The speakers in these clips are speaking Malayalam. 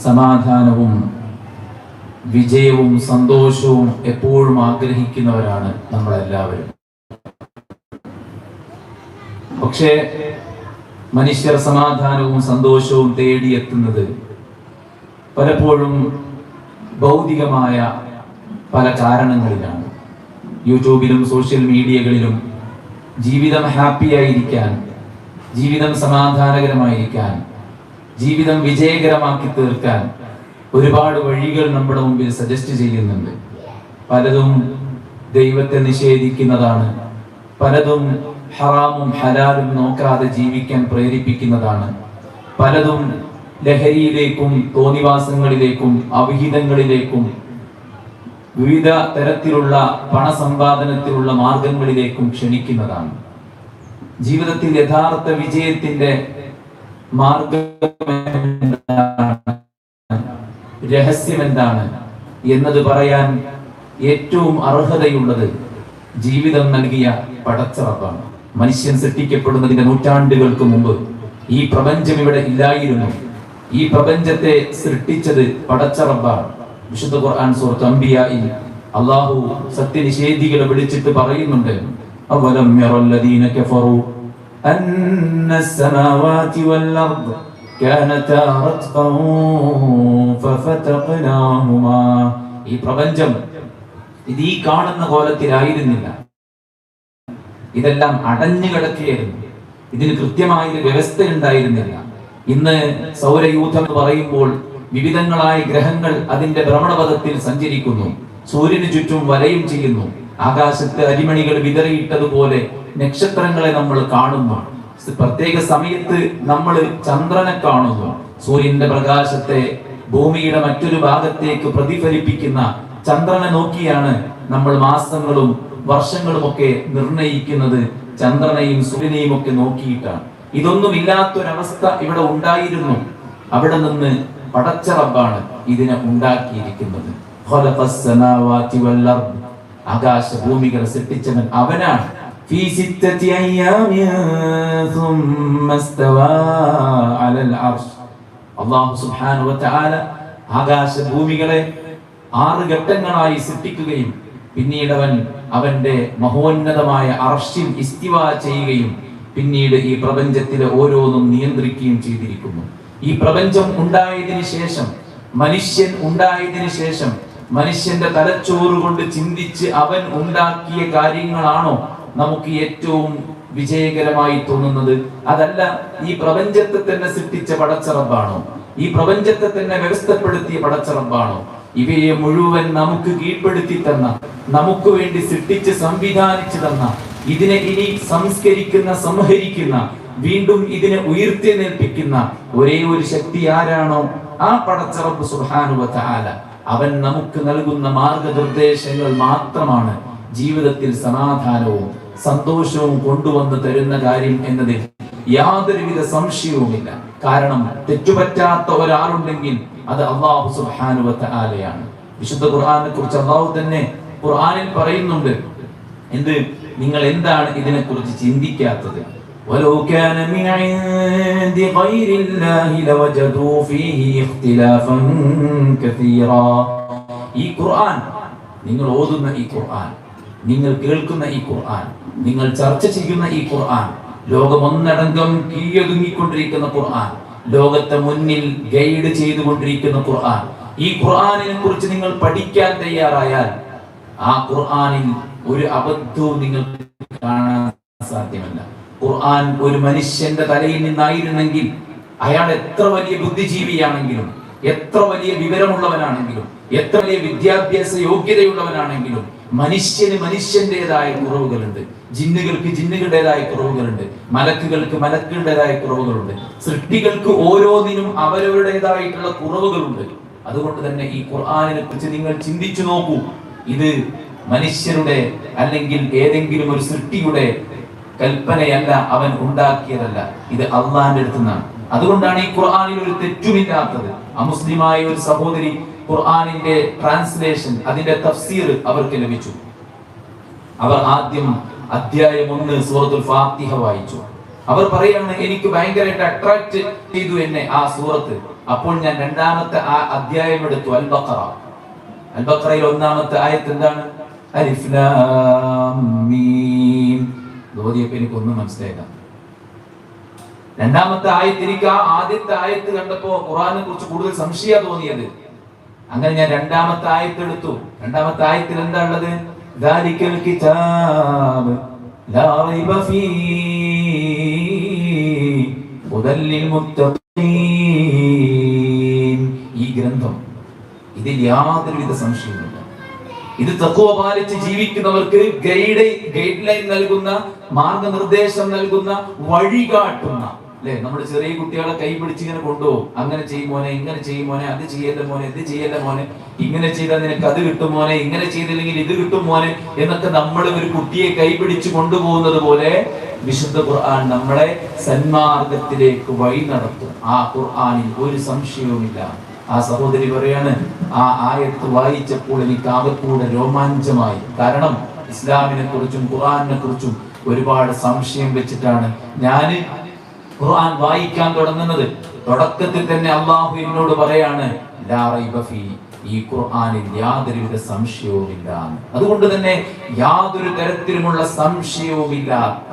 സമാധാനവും വിജയവും സന്തോഷവും എപ്പോഴും ആഗ്രഹിക്കുന്നവരാണ് നമ്മളെല്ലാവരും. പക്ഷേ മനുഷ്യർ സമാധാനവും സന്തോഷവും തേടിയെത്തുന്നത് പലപ്പോഴും ഭൗതികമായ പല കാരണങ്ങളിലാണ്. യൂട്യൂബിലും സോഷ്യൽ മീഡിയകളിലും ജീവിതം ഹാപ്പിയായിരിക്കാൻ, ജീവിതം സമാധാനകരമായിരിക്കാൻ, ജീവിതം വിജയകരമാക്കി തീർക്കാൻ ഒരുപാട് വഴികൾ നമ്മുടെ മുമ്പിൽ സജസ്റ്റ് ചെയ്യുന്നുണ്ട്. പലതും ദൈവത്തെ നിഷേധിക്കുന്നതാണ്, പലതും ഹറാമും ഹലാലും നോക്കാതെ ജീവിക്കാൻ പ്രേരിപ്പിക്കുന്നതാണ്, പലതും ലഹരിയിലേക്കും തോന്നിവാസങ്ങളിലേക്കും അവിഹിതങ്ങളിലേക്കും വിവിധ തരത്തിലുള്ള പണസമ്പാദനത്തിലുള്ള മാർഗങ്ങളിലേക്കും ക്ഷണിക്കുന്നതാണ്. ജീവിതത്തിൽ യഥാർത്ഥ വിജയത്തിന്റെ രഹസ്യം എന്താണ് എന്നത് പറയാൻ ഏറ്റവും അർഹതയുള്ളത് ജീവിതം നൽകിയ പടച്ചറപ്പാണ്. മനുഷ്യൻ സൃഷ്ടിക്കപ്പെടുന്നതിന്റെ നൂറ്റാണ്ടുകൾക്ക് മുമ്പ് ഈ പ്രപഞ്ചം ഇവിടെ ഇല്ലായിരുന്നു. ഈ പ്രപഞ്ചത്തെ സൃഷ്ടിച്ചത് പടച്ചറപ്പാണ്. വിശുദ്ധ ഖുർആൻ സൂറത്ത് അംബിയായിൽ അല്ലാഹു സത്യനിഷേധികളെ വിളിച്ചിട്ട് പറയുന്നുണ്ട്, അവലം യറല്ലദീന കഫറു അന്നസ്സമാവാതി വൽഅർദ് കാനതാ റത്ഖൻ ഫഫതഖ്നാഹുമാ. ഈ പ്രപഞ്ചം ഇത് ഈ കാണുന്ന കോലത്തിലായിരുന്നില്ല, ഇതെല്ലാം അടഞ്ഞു കിടക്കുകയായിരുന്നു. ഇതിന് കൃത്യമായ വ്യവസ്ഥ ഉണ്ടായിരുന്നില്ല. ഇന്ന് സൗരയൂഥം എന്ന് പറയുമ്പോൾ വിവിധങ്ങളായ ഗ്രഹങ്ങൾ അതിന്റെ ഭ്രമണപഥത്തിൽ സഞ്ചരിക്കുന്നു, സൂര്യന് ചുറ്റും വലയം ചെയ്യുന്നു, ആകാശത്ത് അരിമണികൾ വിതറിയിട്ടതുപോലെ നക്ഷത്രങ്ങളെ നമ്മൾ കാണുന്നു. പ്രത്യേക സമയത്ത് നമ്മൾ ചന്ദ്രനെ കാണുന്നു. സൂര്യന്റെ പ്രകാശത്തെ ഭൂമിയുടെ മറ്റൊരു ഭാഗത്തേക്ക് പ്രതിഫലിപ്പിക്കുന്ന ചന്ദ്രനെ നോക്കിയാണ് നമ്മൾ മാസങ്ങളും വർഷങ്ങളും ഒക്കെ നിർണയിക്കുന്നത്. ചന്ദ്രനെയും സൂര്യനെയും ഒക്കെ നോക്കിയിട്ടാണ്. ഇതൊന്നും ഇല്ലാത്തൊരവസ്ഥ ഇവിടെ ഉണ്ടായിരുന്നു. അവിടെ നിന്ന് പടച്ച റബ്ബാണ് ഇതിനെ ഉണ്ടാക്കിയിരിക്കുന്നത്. ആകാശ ഭൂമികളെ സൃഷ്ടിച്ചവൻ അവനാണ്. അല്ലാഹു സുബ്ഹാനഹു വ തആല ആകാശ ഭൂമികളെ 6 ഘട്ടങ്ങളായി സൃഷ്ടിക്കുകയും പിന്നീട് അവൻ അവന്റെ മഹോന്നതമായ അർശിൽ ഇസ്തിവാ ചെയ്യുകയും പിന്നീട് ഈ പ്രപഞ്ചത്തിലെ ഓരോന്നും നിയന്ത്രിക്കുകയും ചെയ്തിരിക്കുന്നു. ഈ പ്രപഞ്ചം ഉണ്ടായതിനു ശേഷം, മനുഷ്യൻ ഉണ്ടായതിനു ശേഷം, മനുഷ്യന്റെ തലച്ചോറ് കൊണ്ട് ചിന്തിച്ച് അവൻ ഉണ്ടാക്കിയ കാര്യങ്ങളാണോ നമുക്ക് ഏറ്റവും വിജയകരമായി തോന്നുന്നത്? അതല്ല, ഈ പ്രപഞ്ചത്തെ തന്നെ സൃഷ്ടിച്ച പടച്ചറബാണോ? ഈ പ്രപഞ്ചത്തെ തന്നെ വ്യവസ്ഥപ്പെടുത്തിയ പടച്ചറബാണോ? ഇവയെ മുഴുവൻ നമുക്ക് കീഴ്പ്പെടുത്തി തന്ന, നമുക്ക് വേണ്ടി സൃഷ്ടിച്ച് സംവിധാനിച്ചു തന്ന, ഇതിനെ ഇനി സംസ്കരിക്കുന്ന, സംഹരിക്കുന്ന, വീണ്ടും ഇതിനെ ഉയർത്തെഴുന്നേൽപ്പിക്കുന്ന ഒരേ ഒരു ശക്തി ആരാണോ ആ പടച്ച റബ്ബ് സുബ്ഹാനഹു വ തആല. അവൻ നമുക്ക് നൽകുന്ന മാർഗനിർദ്ദേശങ്ങൾ മാത്രമാണ് ജീവിതത്തിൽ സമാധാനവും സന്തോഷവും കൊണ്ടുവന്ന് തരുന്ന കാര്യം എന്നതിൽ യാതൊരുവിധ സംശയവുമില്ല. കാരണം തെറ്റുപറ്റാത്ത ഒരാളുണ്ടെങ്കിൽ അത് അല്ലാഹു സുബ്ഹാനഹു വ തആലയാണ്. വിശുദ്ധ ഖുർആനെ കുറിച്ച് അല്ലാഹു തന്നെ ഖുർആനിൽ പറയുന്നുണ്ട്, എന്ത്, നിങ്ങൾ എന്താണ് ഇതിനെ കുറിച്ച് ചിന്തിക്കാത്തത്? വലൗ കാന മിൻ ഇൻദി ഗൈരില്ലാഹി ലവജദൂ ഫീഹി ഇഖ്തിലാഫൻ കസീറാ. ഈ ഖുർആൻ, നിങ്ങൾ ഓതുന്ന ഈ ഖുർആൻ, നിങ്ങൾ കേൾക്കുന്ന ഈ ഖുർആൻ, നിങ്ങൾ ചർച്ച ചെയ്യുന്ന ഈ ഖുർആൻ, ലോകമൊന്നടങ്കം കീഴടങ്ങിക്കൊണ്ടിരിക്കുന്ന ഖുർആൻ, ലോകത്തെ മുന്നിൽ ഗൈഡ് ചെയ്തുകൊണ്ടിരിക്കുന്ന ഖുർആൻ, ഈ ഖുർആനിനെ കുറിച്ച് നിങ്ങൾ പഠിക്കാൻ തയ്യാറായാൽ ആ ഖുർആനിൽ ഒരു അബദ്ധവും നിങ്ങൾക്ക് കാണാൻ സാധ്യമല്ല. ഖുർആൻ ഒരു മനുഷ്യന്റെ തലയിൽ നിന്നായിരുന്നെങ്കിൽ അയാൾ എത്ര വലിയ ബുദ്ധിജീവിയാണെങ്കിലും, എത്ര വലിയ വിവരമുള്ളവനാണെങ്കിലും, എത്ര വലിയ വിദ്യാഭ്യാസ യോഗ്യതയുള്ളവനാണെങ്കിലും മനുഷ്യന് മനുഷ്യന്റേതായ കുറവുകളുണ്ട്, ജിന്നുകൾക്ക് ജിന്നുകളുടേതായ കുറവുകളുണ്ട്, മലക്കുകൾക്ക് മലക്കുകളുടേതായ കുറവുകളുണ്ട്, സൃഷ്ടികൾക്ക് ഓരോന്നിനും അവരവരുടേതായിട്ടുള്ള കുറവുകളുണ്ട്. അതുകൊണ്ട് തന്നെ ഈ ഖുർആനിനെ കുറിച്ച് നിങ്ങൾ ചിന്തിച്ചു നോക്കൂ. ഇത് മനുഷ്യരുടെ അല്ലെങ്കിൽ ഏതെങ്കിലും ഒരു സൃഷ്ടിയുടെ കൽപ്പനയല്ല, അവൻ ഉണ്ടാക്കിയതല്ല, ഇത് അള്ളാന്റെ അടുത്ത് നിന്നാണ്. അതുകൊണ്ടാണ് ഈ ഖുർആനിൽ ഒരു തെറ്റുമില്ലാത്തത്. അമുസ്ലിമായ ഒരു സഹോദരി ഖുർആനിന്റെ ട്രാൻസ്ലേഷൻ, അതിന്റെ തഫ്സീർ അവർക്ക് ലഭിച്ചു. അവർ ആദ്യം അധ്യായം 1 സൂറത്തുൽ ഫാത്തിഹ വായിച്ചു. അവർ പറയാണ്, എനിക്ക് ഭയങ്കരമായിട്ട് അട്രാക്ട് ചെയ്തു എന്നെ ആ സൂറത്ത്. അപ്പോൾ ഞാൻ രണ്ടാമത്തെ അധ്യായം എടുത്തു, അൽ ബഖറ. അൽ ബഖറയിൽ ഒന്നാമത്തെ ആയത്ത് എന്താണ്? അലിഫ് ലാം മീം. ഓതിയപ്പോൾ എനിക്കൊന്നും മനസ്സിലായില്ല. രണ്ടാമത്തെ ആയത്ത് എനിക്ക് ആദ്യത്തെ ആയത്ത് കണ്ടപ്പോ ഖുർആനെ കുറിച്ച് കൂടുതൽ സംശയം തോന്നിയത്. അങ്ങനെ ഞാൻ രണ്ടാമത്തെ ആയത്ത് എടുത്തു. രണ്ടാമത്തെ ആയത്തിൽ എന്താ ഉള്ളത്? ദാലികൽ കിതാബ് ലാ റൈബ ഫീഹി ഹുദൽ ലിൽ മുത്തഖീൻ. ഈ ഗ്രന്ഥം, ഇതിൽ യാതൊരുവിധ സംശയവുമില്ല. ഇത് തഖ്വ പാലിച്ച് ജീവിക്കുന്നവർക്ക് ഗൈഡ് ലൈൻ നൽകുന്ന, മാർഗനിർദ്ദേശം നൽകുന്ന, വഴികാട്ടുന്ന, അല്ലെ? നമ്മുടെ ചെറിയ കുട്ടികളെ കൈ പിടിച്ച് ഇങ്ങനെ കൊണ്ടുപോകും. അങ്ങനെ ചെയ്യും മോനെ, ഇങ്ങനെ ചെയ്യും മോനെ, അത് ചെയ്യല്ല മോനെ, ഇത് ചെയ്യല്ല മോനെ, ഇങ്ങനെ ചെയ്താൽ നിനക്ക് അത് കിട്ടും മോനെ, ഇങ്ങനെ ചെയ്തില്ലെങ്കിൽ ഇത് കിട്ടും മോനെ എന്നൊക്കെ നമ്മൾ ഒരു കുട്ടിയെ കൈ പിടിച്ച് കൊണ്ടുപോകുന്നത് പോലെ വിശുദ്ധ ഖുർആൻ നമ്മളെ സന്മാർഗത്തിലേക്ക് വഴി നടത്തും. ആ ഖുർആനിൽ ഒരു സംശയവുമില്ല. ആ സഹോദരി പറയാണ്, ആ ആയത്ത് വായിച്ചപ്പോൾ എനിക്ക് ആകെക്കൂടെ രോമാഞ്ചമായി. കാരണം ഇസ്ലാമിനെ കുറിച്ചും ഖുർആനിനെ കുറിച്ചും ഒരുപാട് സംശയം വെച്ചിട്ടാണ് ഞാൻ ഖുർആൻ വായിക്കാൻ തുടങ്ങുന്നത്. തുടക്കത്തിൽ തന്നെ അള്ളാഹു എന്നോട് പറയാണ്, ലാ റൈബ ഫീ, ഈ ഖുർആനിൽ യാതൊരുവിധ സംശയവുമില്ല. അതുകൊണ്ട് തന്നെ യാതൊരു തരത്തിലുമുള്ള സംശയവുമില്ലാത്ത,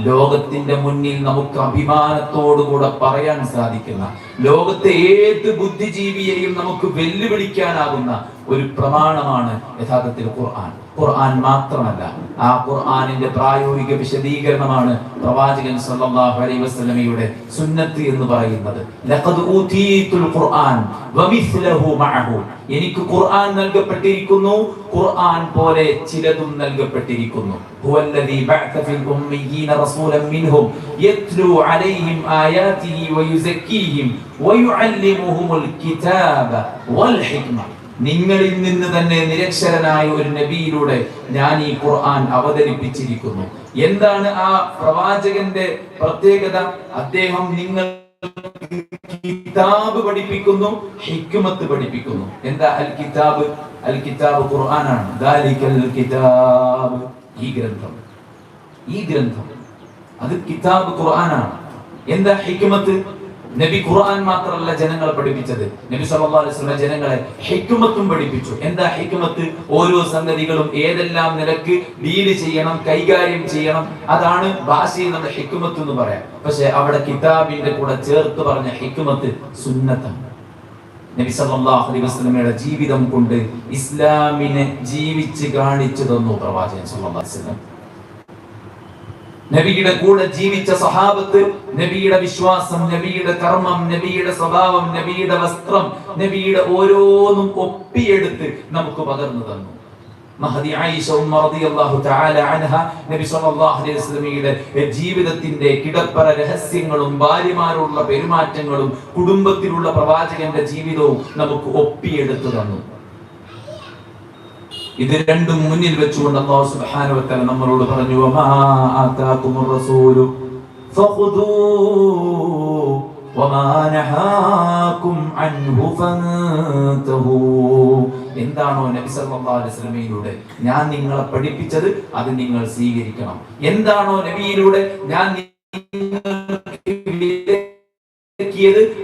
ലോകത്തിന്റെ മുന്നിൽ നമുക്ക് അഭിമാനത്തോടുകൂടെ പറയാൻ സാധിക്കുന്ന, ലോകത്തെ ഏത് ബുദ്ധിജീവിയെയും നമുക്ക് വെല്ലുവിളിക്കാനാകുന്ന ഒരു പ്രമാണമാണ് യഥാർത്ഥത്തിൽ ഖുർആൻ. ഖുർആൻ മാത്രമല്ല, ആ ഖുർആനിന്റെ പ്രായോഗിക വിശദീകരണമാണ് പ്രവാചകൻ സല്ലല്ലാഹു അലൈഹി വസല്ലമയുടെ സുന്നത്ത് എന്ന് പറയുന്നത്. ലഖദ് ഊതീതുൽ ഖുർആൻ വമിസ്ലഹു മഅഹു, എനിക്ക് ഖുർആൻ നൽകപ്പെട്ടിരിക്കുന്നു, ഖുർആൻ പോലെ ചിലതും നൽകപ്പെട്ടിരിക്കുന്നു. ഹുവല്ലദീ ബഅസ ഫിൽ ഉമ്മiyyin റസൂലൻ മിൻഹും യത്ലൂ അലൈഹിം ആയാതിഹി വയുസക്കീഹിം വയുഅല്ലിമുഹുൽ കിതാബ വൽ ഹിക്മ. നിങ്ങളിൽ നിന്ന് തന്നെ നിരക്ഷരനായ ഒരു നബിയിലൂടെ ഞാൻ ഈ ഖുർആൻ അവതരിപ്പിച്ചിരിക്കുന്നു. എന്താണ് ആ പ്രവാചകന്റെ പ്രത്യേകത? അദ്ദേഹം നിങ്ങൾ കിതാബ് പഠിപ്പിക്കുന്നു, ഹിക്മത്ത് പഠിപ്പിക്കുന്നു. എന്താ അൽ കിതാബ്? അൽ കിതാബ് ഖുർആനാണ്. ദാലികൽ കിതാബ്, ഈ ഗ്രന്ഥം, ഈ ഗ്രന്ഥം അത് കിതാബ് ഖുർആനാണ്. എന്താ ഹിക്മത്ത്? നബി ഖുർആൻ മാത്രമല്ല ജനങ്ങളെ പഠിപ്പിച്ചത്, നബി സല്ലല്ലാഹു അലൈഹി വസല്ലം ജനങ്ങളെ ഹിക്മത്തും പഠിപ്പിച്ചു. എന്താ ഹിക്മത്ത്? ഓരോ സംഗതികളും ഏതെല്ലാം നിലക്ക് ഡീൽ ചെയ്യണം, കൈകാര്യം ചെയ്യണം, അതാണ് ഭാഷയിൽ നമ്മുടെ ഹിക്മത്ത് എന്ന് പറയാം. പക്ഷെ അവിടെ കിതാബിന്റെ കൂടെ ചേർത്ത് പറഞ്ഞ ഹിക്മത്ത് സുന്നത്താണ്. നബി സല്ലല്ലാഹു അലൈഹി വസല്ലമയുടെ ജീവിതം കൊണ്ട് ഇസ്ലാമിനെ ജീവിച്ച് കാണിച്ചു തന്നു പ്രവാചകൻ സല്ലല്ലാഹു അലൈഹി വസല്ലം. നബിയുടെ കൂടെ ജീവിച്ച സഹാബത്ത്, നബിയുടെ വിശ്വാസം, നബിയുടെ കർമ്മം, നബിയുടെ സ്വഭാവം, നബിയുടെ വസ്ത്രം, നബിയുടെ ഓരോന്നും ഒപ്പിയെടുത്ത് നമുക്ക് പകർന്നു തന്നു. മഹദി ആയിഷ ഉമ്മ റളിയല്ലാഹു തആല അൻഹ നബി സല്ലല്ലാഹു അലൈഹി വസല്ലമയുടെ ജീവിതത്തിന്റെ കിടപ്പറ രഹസ്യങ്ങളും ഭാര്യമാരോടുള്ള പെരുമാറ്റങ്ങളും കുടുംബത്തിലുള്ള പ്രവാചകന്റെ ജീവിതവും നമുക്ക് ഒപ്പിയെടുത്തു തന്നു. ഇത് രണ്ടും മുന്നിൽ വെച്ചുകൊണ്ട് അല്ലാഹു സുബ്ഹാനഹു വ തആല നമ്മളോട് പറഞ്ഞു, വമാ ആതാകുമുർ റസൂലു ഫഖുദൂഹു വമാ നഹാകും അൻഹു ഫന്തഹൂ. എന്താണോ നബി സല്ലല്ലാഹു അലൈഹി വസല്ലമയിലൂടെ ഞാൻ നിങ്ങളെ പഠിപ്പിച്ചത് അത് നിങ്ങൾ സ്വീകരിക്കണം. എന്താണോ നബിയിലൂടെ ഞാൻ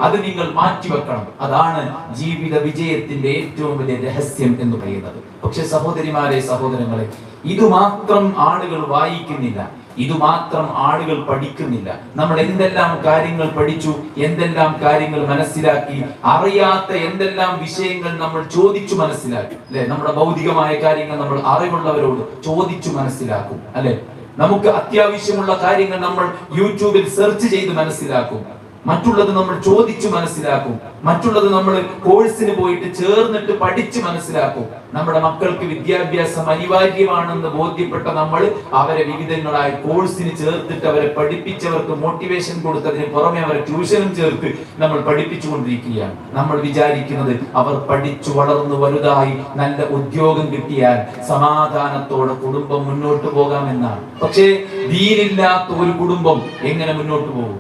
അത് നിങ്ങൾ മാറ്റിവെക്കണം. അതാണ് ജീവിത വിജയത്തിന്റെ ഏറ്റവും വലിയ രഹസ്യം എന്ന് പറയുന്നത്. പക്ഷെ സഹോദരിമാരെ, സഹോദരങ്ങളെ, ഇതുമാത്രം ആളുകൾ വായിക്കുന്നില്ല, ഇതുമാത്രം ആളുകൾ പഠിക്കുന്നില്ല. നമ്മൾ എന്തെല്ലാം കാര്യങ്ങൾ പഠിച്ചു, എന്തെല്ലാം കാര്യങ്ങൾ മനസ്സിലാക്കി, അറിയാത്ത എന്തെല്ലാം വിഷയങ്ങൾ നമ്മൾ ചോദിച്ചു മനസ്സിലാക്കി, അല്ലെ? നമ്മുടെ ഭൗതികമായ കാര്യങ്ങൾ നമ്മൾ അറിവുള്ളവരോട് ചോദിച്ചു മനസ്സിലാക്കും, അല്ലെ? നമുക്ക് അത്യാവശ്യമുള്ള കാര്യങ്ങൾ നമ്മൾ യൂട്യൂബിൽ സെർച്ച് ചെയ്ത് മനസ്സിലാക്കും. മറ്റുള്ളത് നമ്മൾ ചോദിച്ചു മനസ്സിലാക്കും. മറ്റുള്ളത് നമ്മൾ കോഴ്സിന് പോയിട്ട് ചേർന്നിട്ട് പഠിച്ച് മനസ്സിലാക്കും. നമ്മുടെ മക്കൾക്ക് വിദ്യാഭ്യാസം അനിവാര്യമാണെന്ന് ബോധ്യപ്പെട്ട നമ്മൾ അവരെ വിവിധങ്ങളായ കോഴ്സിന് ചേർത്തിട്ട് അവരെ പഠിപ്പിച്ചവർക്ക് മോട്ടിവേഷൻ കൊടുത്തതിന് പുറമെ അവരെ ട്യൂഷനും ചേർത്ത് നമ്മൾ പഠിപ്പിച്ചുകൊണ്ടിരിക്കുകയാണ്. നമ്മൾ വിചാരിക്കുന്നത് അവർ പഠിച്ചു വളർന്നു വലുതായി നല്ല ഉദ്യോഗം കിട്ടിയാൽ സമാധാനത്തോടെ കുടുംബം മുന്നോട്ട് പോകാമെന്നാണ്. പക്ഷേ ദീനില്ലാത്ത ഒരു കുടുംബം എങ്ങനെ മുന്നോട്ട് പോകും?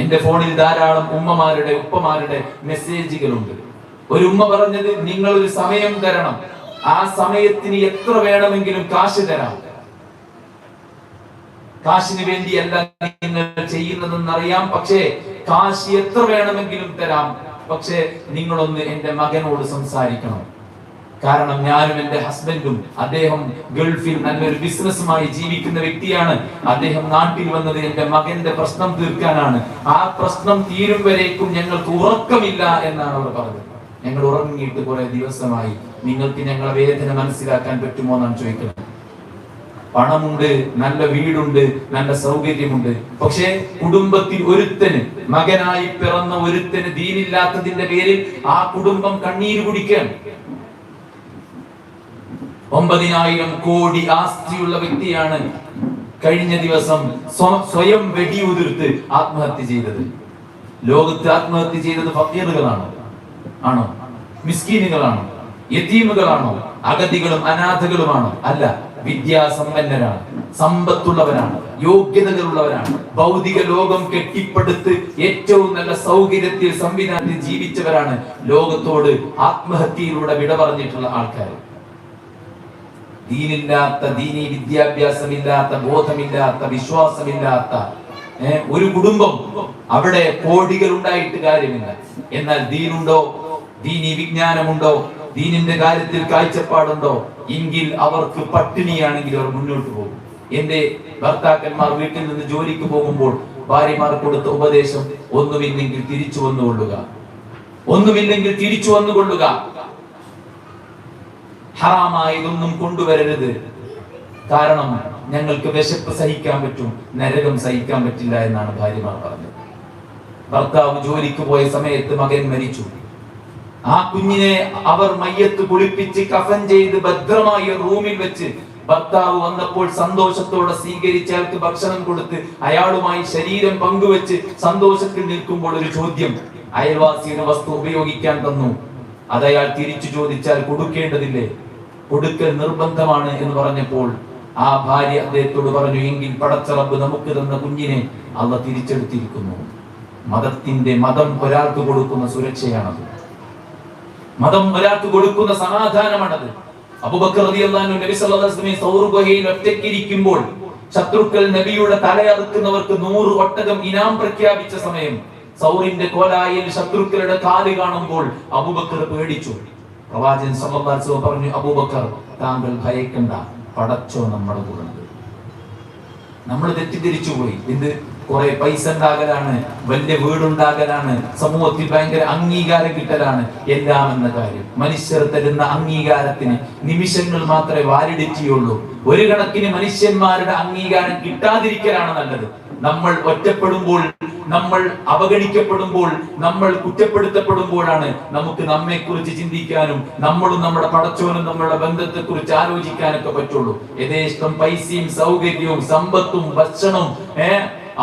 എന്റെ ഫോണിൽ ധാരാളം ഉമ്മമാരുടെ ഉപ്പമാരുടെ മെസ്സേജുകളുണ്ട്. ഒരു ഉമ്മ പറഞ്ഞത്, നിങ്ങളൊരു സമയം തരണം, ആ സമയത്തിന് എത്ര വേണമെങ്കിലും കാശ് തരാം. കാശിന് വേണ്ടിയല്ല നിങ്ങൾ ചെയ്യുന്നതെന്നറിയാം, പക്ഷേ കാശ് എത്ര വേണമെങ്കിലും തരാം, പക്ഷെ നിങ്ങളൊന്ന് എന്റെ മകനോട് സംസാരിക്കണം. കാരണം ഞാനും എന്റെ ഹസ്ബൻഡും, അദ്ദേഹം ഗൾഫിൽ നല്ലൊരു ബിസിനസ്സുമായി ജീവിക്കുന്ന വ്യക്തിയാണ്. അദ്ദേഹം നാട്ടിൽ വന്നത് എന്റെ മകന്റെ പ്രശ്നം തീർക്കാനാണ്. ആ പ്രശ്നം തീരും വരേക്കും ഞങ്ങൾക്ക് ഉറക്കമില്ല എന്നാണ് അവർ പറഞ്ഞത്. ഞങ്ങൾ ഉറങ്ങിയിട്ട് കുറെ ദിവസമായി, നിങ്ങൾക്ക് ഞങ്ങളെ വേദന മനസ്സിലാക്കാൻ പറ്റുമോ എന്നാണ് ചോദിക്കുന്നത്. പണമുണ്ട്, നല്ല വീടുണ്ട്, നല്ല സൗകര്യമുണ്ട്, പക്ഷേ കുടുംബത്തിൽ ഒരുത്തന്, മകനായി പിറന്ന ഒരുത്തന് ദീനില്ലാത്തതിന്റെ പേരിൽ ആ കുടുംബം കണ്ണീര് കുടിക്കാൻ. 9,000 കോടി ആസ്തിയുള്ള വ്യക്തിയാണ് കഴിഞ്ഞ ദിവസം സ്വയം വെടിയുതിർത്ത് ആത്മഹത്യ ചെയ്തത്. ലോകത്ത് ആത്മഹത്യ ചെയ്തത് ഫക്കീറുകളാണോ? ആണോ? മിസ്കീനുകളാണോ? യതീമുകളാണോ? അഗതികളും അനാഥകളുമാണോ? അല്ല, വിദ്യാസമ്പന്നരാണ്, സമ്പത്തുള്ളവരാണ്, യോഗ്യതകളുള്ളവരാണ്, ഭൗതിക ലോകം കെട്ടിപ്പടുത്ത് ഏറ്റവും നല്ല സൗകര്യത്തിൽ സംവിധാനത്തിൽ ജീവിച്ചവരാണ് ലോകത്തോട് ആത്മഹത്യയിലൂടെ വിട പറഞ്ഞിട്ടുള്ള ആൾക്കാർ. ദീനില്ലാത്ത, ദീനി വിദ്യാഭ്യാസമില്ലാത്ത, ബോധമില്ലാത്ത, വിശ്വാസമില്ലാത്ത ഒരു കുടുംബം, അവിടെ കോടികൾ ഉണ്ടായിട്ട് കാര്യമില്ല. എന്നാൽ ദീനുണ്ടോ, ദീനി വിജ്ഞാനമുണ്ടോ, ദീനിന്റെ കാര്യത്തിൽ കാഴ്ചപ്പാടുണ്ടോ എങ്കിൽ അവർക്ക് പട്ടിണിയാണെങ്കിൽ അവർ മുന്നോട്ട് പോകും. എന്റെ ഭർത്താക്കന്മാർ വീട്ടിൽ നിന്ന് ജോലിക്ക് പോകുമ്പോൾ ഭാര്യമാർ കൊടുത്ത ഉപദേശം, ഒന്നുമില്ലെങ്കിൽ തിരിച്ചു വന്നുകൊള്ളുക, ഒന്നുമില്ലെങ്കിൽ തിരിച്ചു വന്നുകൊള്ളുക, ഹറാമായതൊന്നും കൊണ്ടുവരരുത്. കാരണം ഞങ്ങൾക്ക് വിശപ്പ് സഹിക്കാൻ പറ്റും, നരകം സഹിക്കാൻ പറ്റില്ല എന്നാണ് ഭാര്യമാർ പറഞ്ഞത്. ഭർത്താവ് ജോലിക്ക് പോയ സമയത്ത് മകൻ മരിച്ചു. ആ കുഞ്ഞിനെ അവർ മയ്യത്ത് കുളിപ്പിച്ച് കഫൻ ചെയ്ത് ഭദ്രമായ റൂമിൽ വെച്ച് ഭർത്താവ് വന്നപ്പോൾ സന്തോഷത്തോടെ സ്വീകരിച്ച് അയാൾക്ക് ഭക്ഷണം കൊടുത്ത് അയാളുമായി ശരീരം പങ്കുവെച്ച് സന്തോഷത്തിൽ നിൽക്കുമ്പോൾ ഒരു ചോദ്യം, അയൽവാസിയുടെ വസ്തു ഉപയോഗിക്കാൻ തന്നു, അത് അയാൾ തിരിച്ചു ചോദിച്ചാൽ കൊടുക്കേണ്ടതില്ലേ? കൊടുക്കൽ നിർബന്ധമാണ് എന്ന് പറഞ്ഞപ്പോൾ ആ ഭാര്യ അദ്ദേഹത്തോട് പറഞ്ഞു, എങ്കിൽ പടച്ച റബ്ബ് നമുക്ക് തന്ന കുഞ്ഞിനെ അള്ളാഹ് തിരിച്ചെടുത്തിരിക്കുന്നു. മതം ഒരാൾക്ക് കൊടുക്കുന്ന സുരക്ഷയാണത്, മതം ഒരാൾക്ക് കൊടുക്കുന്ന സമാധാനമാണത്. അബൂബക്കർ റളിയല്ലാഹു അൻഹു നബി സല്ലല്ലാഹു അലൈഹി വസല്ലം സൗർ ഗുഹയിൽ ഒറ്റയ്ക്കിരിക്കുമ്പോൾ ശത്രുക്കൾ നബിയുടെ തലയറുക്കുന്നവർക്ക് 100 ഒട്ടകം ഇനാം പ്രഖ്യാപിച്ച സമയം, സൗറിന്റെ കോലായിൽ ശത്രുക്കളുടെ കാല് കാണുമ്പോൾ അബൂബക്കർ പേടിച്ചു. പ്രവാചകൻ സല്ലല്ലാഹു അലൈഹി വസല്ലം പറഞ്ഞു, അബൂബക്കർ താങ്കൾ ഭയക്കണ്ട, പടച്ചോ നമ്മുടെ കൂടെ. നമ്മൾ തെറ്റിദ്ധരിച്ചു പോയി. ഇത് കുറെ പൈസ ഉണ്ടാകലാണ്, വലിയ വീടുണ്ടാകലാണ്, സമൂഹത്തിൽ ഭയങ്കര അംഗീകാരം കിട്ടലാണ് എല്ലാം എന്ന കാര്യം. മനുഷ്യർ തരുന്ന അംഗീകാരത്തിന് നിമിഷങ്ങൾ മാത്രമേ വാലിഡിറ്റി ഉള്ളൂ. ഒരു കണക്കിന് മനുഷ്യന്മാരുടെ അംഗീകാരം കിട്ടാതിരിക്കലാണ് നല്ലത്. നമ്മൾ ഒറ്റപ്പെടുമ്പോൾ, നമ്മൾ അവഗണിക്കപ്പെടുമ്പോൾ, നമ്മൾ കുറ്റപ്പെടുത്തപ്പെടുമ്പോഴാണ് നമുക്ക് നമ്മെ കുറിച്ച് ചിന്തിക്കാനും നമ്മളും നമ്മുടെ പടച്ചോനും നമ്മുടെ ബന്ധത്തെ കുറിച്ച് ആലോചിക്കാനൊക്കെ പറ്റുള്ളൂ. യഥേഷ്ടം പൈസയും സൗകര്യവും സമ്പത്തും ഭക്ഷണവും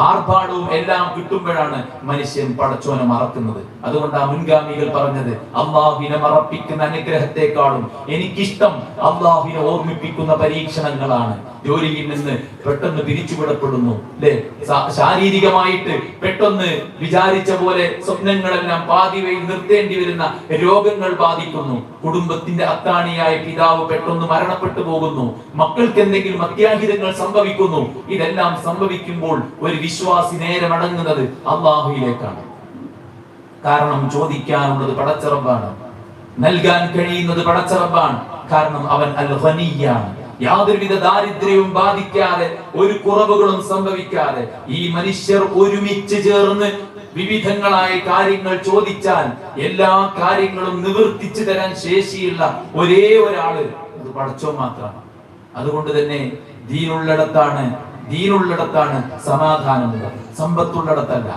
ആർഭാടവും എല്ലാം കിട്ടുമ്പോഴാണ് മനുഷ്യൻ പടച്ചോനെ മറക്കുന്നത്. അതുകൊണ്ട് ആ മുൻഗാമികൾ പറഞ്ഞത്, അള്ളാഹുവിനെ മറപ്പിക്കുന്ന അനുഗ്രഹത്തെക്കാളും എനിക്കിഷ്ടം അള്ളാഹുവിനെ ഓർമ്മിപ്പിക്കുന്ന പരീക്ഷണങ്ങളാണ്. ജോലിയിൽ നിന്ന് പെട്ടെന്ന് പിരിച്ചുവിടപ്പെടുന്നു, അല്ലെ? ശാരീരികമായിട്ട് പെട്ടെന്ന് വിചാരിച്ച പോലെ സ്വപ്നങ്ങളെല്ലാം പാതിവയിൽ നിർത്തേണ്ടി വരുന്ന രോഗങ്ങൾ ബാധിക്കുന്നു. കുടുംബത്തിന്റെ അത്താണിയായ പിതാവ് പെട്ടെന്ന് മരണപ്പെട്ടു പോകുന്നു. മക്കൾക്ക് എന്തെങ്കിലും അത്യാഹിതങ്ങൾ സംഭവിക്കുന്നു. ഇതെല്ലാം സംഭവിക്കുമ്പോൾ ഒരു വിശ്വാസി നേരെ മടങ്ങുന്നത് അള്ളാഹുവിലേക്കാണ്. കാരണം ചോദിക്കാനുള്ളത് പടച്ച റബ്ബാണ്, നൽകാൻ കഴിയുന്നത് പടച്ച റബ്ബാണ്. കാരണം അവൻ അൽ ഖനിയാണ്. യാതൊരുവിധ ദാരിദ്ര്യവും ബാധിക്കാതെ, ഒരു കുറവുകളും സംഭവിക്കാതെ ഈ മനുഷ്യർ ഒരുമിച്ച് ചേർന്ന് വിവിധങ്ങളായ കാര്യങ്ങൾ ചോദിച്ചാൽ എല്ലാ കാര്യങ്ങളും നിവർത്തിച്ചു തരാൻ ശേഷിയുള്ള ഒരേ ഒരാള് അത് പടച്ചോൻ മാത്രമാണ്. അതുകൊണ്ട് തന്നെ ദീനുള്ളിടത്താണ് സമാധാനമുള്ളത്, സമ്പത്തുള്ളിടത്തല്ല,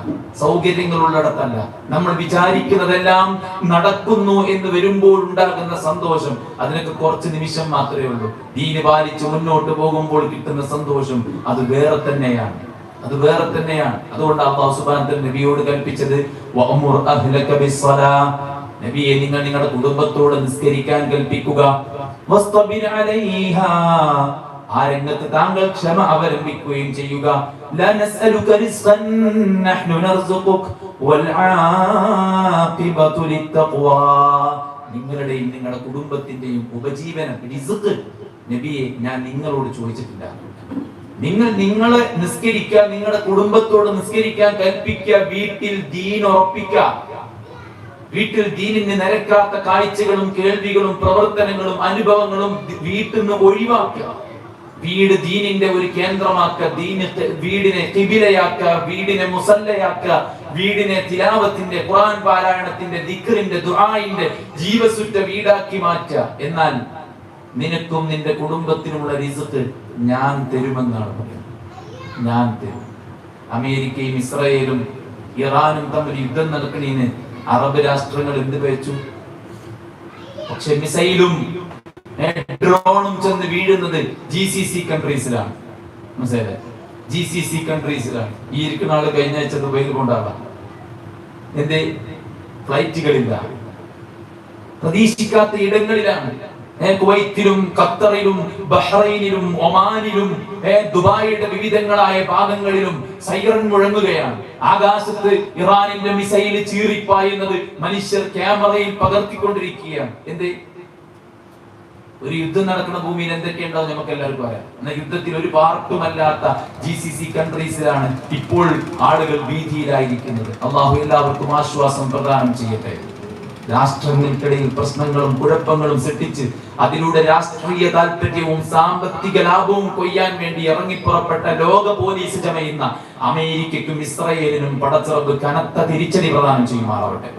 സൗകര്യങ്ങളുള്ളിടത്തല്ല. നമ്മൾ വിചാരിക്കുന്നതെല്ലാം നടക്കുന്നു എന്ന് വരുമ്പോൾ ഉണ്ടാകുന്ന സന്തോഷം അതിനൊക്കെ കുറച്ച് നിമിഷം മാത്രമേ ഉള്ളൂ. ദീന് പാലിച്ച് മുന്നോട്ട് പോകുമ്പോൾ കിട്ടുന്ന സന്തോഷം അത് വേറെ തന്നെയാണ്, അത് വേറെ തന്നെയാണ്. അതുകൊണ്ട് അല്ലാഹു സുബ്ഹാനഹു വ തആല നബിയോട് കൽപ്പിച്ചത്, വഅമുർ അഹ്ലക ബിസ്സലാ, നബിയെ നിങ്ങൾ നിങ്ങളുടെ കുടുംബത്തോട് നിസ്കരിക്കാൻ കൽപ്പിക്കുക. വസ്തബിർ അലൈഹാ, ആ രംഗത്ത് താങ്കൾ ക്ഷമ അവലംബിക്കുകയും ചെയ്യുക. ലാ നസ്അലുക റിസ്ഖൻ നഹ്നു നർസുഖുക വൽ ആഖിബതു ലിത്തഖ്വാ, നിങ്ങളുടെയും നിങ്ങളുടെ കുടുംബത്തിന്റെയും ഉപജീവനം, റിസ്ഖ് നബിയെ ഞാൻ നിങ്ങളോട് ചോദിച്ചിട്ടില്ല. നിങ്ങളെ നിസ്കരിക്കുക, നിങ്ങളുടെ കുടുംബത്തോട് നിസ്കരിക്കാൻ കൽപ്പിക്കുക, വീട്ടിൽ ദീൻ ഉറപ്പിക്കുക, വീട്ടിൽ ദീനിന് നിരക്കാത്ത കാഴ്ചകളും കേൾവികളും പ്രവർത്തനങ്ങളും അനുഭവങ്ങളും വീട്ടിൽ നിന്ന് ഒഴിവാക്കുക. വീട് ദീനിന്റെ ഒരു കേന്ദ്രമാക്കുക, വീടിനെ ഖിബിലയാക്കുക, വീടിനെ മുസല്ലയാക്കുക, വീടിനെ തിലാവത്തിന്റെ, ഖുർആൻ പാരായണത്തിന്റെ, ദിക്റിന്റെ, ദുആഇന്റെ ജീവസുറ്റ വീടാക്കി മാറ്റുക. എന്നാൽ നിനക്കും നിന്റെ കുടുംബത്തിനുമുള്ള റിസ്ക് ഞാൻ തരുമെന്നാണ് പറയുന്നത്. ഞാൻ തരും. അമേരിക്കയും ഇസ്രായേലും ഇറാനും തമ്മിൽ യുദ്ധം നടക്കണേന് അറബ് രാഷ്ട്രങ്ങൾ എന്ത് വെച്ചു? പക്ഷെ മിസൈലും ഡ്രോണും ചെന്ന് വീഴുന്നത് GCC കൺട്രീസിലാണ്. മനസ്സിലായില്ലേ? GCC കൺട്രീസിലാണ്. ഈ ഇരിക്കുന്ന ആള് കഴിഞ്ഞ ആഴ്ച ദുബൈയിൽ കൊണ്ടാവാം. എന്തേ? ഫ്ലൈറ്റുകളില്ല, പ്രതീക്ഷിക്കാത്ത ഇടങ്ങളിലാണ്. കുവൈത്തിലും ഖത്തറിലും ബഹ്റൈനിലും ഒമാനിലും ദുബായിയുടെ വിവിധങ്ങളായ ഭാഗങ്ങളിലും സൈറൻ മുഴങ്ങുകയാണ്. ആകാശത്ത് ഇറാനിന്റെ മിസൈൽ ചീറിപ്പായുന്നത് മനുഷ്യർ ക്യാമറയിൽ പകർത്തിക്കൊണ്ടിരിക്കുകയാണ്. എന്തേ? ഒരു യുദ്ധം നടക്കുന്ന ഭൂമിയിൽ എന്തൊക്കെയുണ്ടാവും നമുക്ക് എല്ലാവർക്കും അറിയാം. എന്നാൽ യുദ്ധത്തിൽ ഒരു പാർട്ടുമല്ലാത്ത GCC കൺട്രീസിലാണ് ഇപ്പോൾ ആളുകൾ ഭീതിയിലായിരിക്കുന്നത്. അള്ളാഹു എല്ലാവർക്കും ആശ്വാസം പ്രദാനം ചെയ്യട്ടെ. രാഷ്ട്രങ്ങൾക്കിടയിൽ പ്രശ്നങ്ങളും കുഴപ്പങ്ങളും സൃഷ്ടിച്ച് അതിലൂടെ രാഷ്ട്രീയ താല്പര്യവും സാമ്പത്തിക ലാഭവും കൊയ്യാൻ വേണ്ടി ഇറങ്ങിപ്പുറപ്പെട്ട ലോക പോലീസ് ചമയുന്ന അമേരിക്കയ്ക്കും ഇസ്രായേലിനും പടച്ചിറപ്പ് കനത്ത തിരിച്ചടി പ്രദാനം ചെയ്യുമാറാവട്ടെ.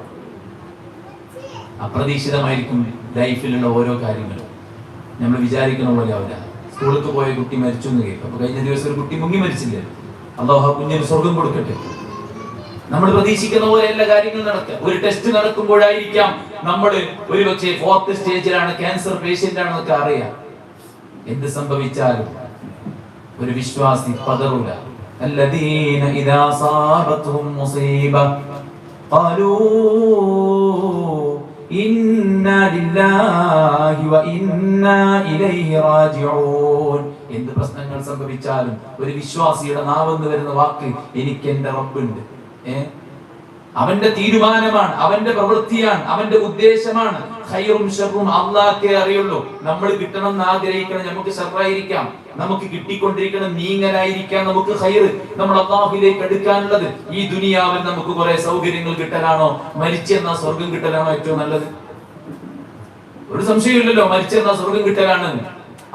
അപ്രതീക്ഷിതമായിരിക്കും ലൈഫിലുള്ള ഓരോ കാര്യങ്ങളും. നമ്മൾ വിചാരിക്കുന്ന പോലെ ആവില്ല. സ്കൂളിൽ പോയ കുട്ടി മരിച്ചു എന്ന് കേൾക്കും. അപ്പൊ കഴിഞ്ഞ ദിവസം ഒരു കുട്ടി മുങ്ങി മരിച്ചില്ലേ? അല്ലാഹു കുഞ്ഞിന് സ്വർഗം കൊടുക്കട്ടെ. നമ്മൾ പ്രതീക്ഷിക്കുന്ന പോലെ എല്ലാ കാര്യങ്ങളും നടക്കുക. ഒരു ടെസ്റ്റ് നടക്കുമ്പോഴായിരിക്കാം നമ്മൾ ഒരുപക്ഷെ 4th സ്റ്റേജിലാണ്, ക്യാൻസർ പേഷ്യന്റ് ആണെന്നൊക്കെ അറിയാം. എന്ത് സംഭവിച്ചാലും ഒരു വിശ്വാസി പതറൂല. അല്ലദീന ഇദാ സാബത്തുഹും മുസീബ ഖാലൂ ഇന്നാ ലില്ലാഹി വ ഇന്നാ ഇലൈഹി റാജിഊൻ. എന്ത് പ്രശ്നങ്ങൾ സംഭവിച്ചാലും ഒരു വിശ്വാസിയുടെ നാവെന്ന് വരുന്ന വാക്ക് എനിക്ക് എന്റെ റബ്ബുണ്ട്. അവന്റെ തീരുമാനമാണ്, അവന്റെ പ്രവൃത്തിയാണ്, അവന്റെ ഉദ്ദേശമാണ്. ഖൈറും ശർറും അല്ലാഹുവേ അറിയുള്ളൂ. നമ്മൾ കിട്ടണം എന്ന് ആഗ്രഹിക്കണം, നമുക്ക് ശർറായിരിക്കാം. നമുക്ക് കിട്ടിക്കൊണ്ടിരിക്കണം നീങ്ങലായിരിക്കാം നമുക്ക് ഖൈർ. നമ്മൾ അല്ലാഹുവിലേക്ക് അടുക്കാനുള്ളത് ഈ ദുനിയാവിൽ നമുക്ക് കുറെ സൗകര്യങ്ങൾ കിട്ടലാണോ, മരിച്ചെന്ന സ്വർഗം കിട്ടലാണോ ഏറ്റവും നല്ലത്? ഒരു സംശയമില്ലല്ലോ, മരിച്ചെന്ന സ്വർഗം കിട്ടലാണ്.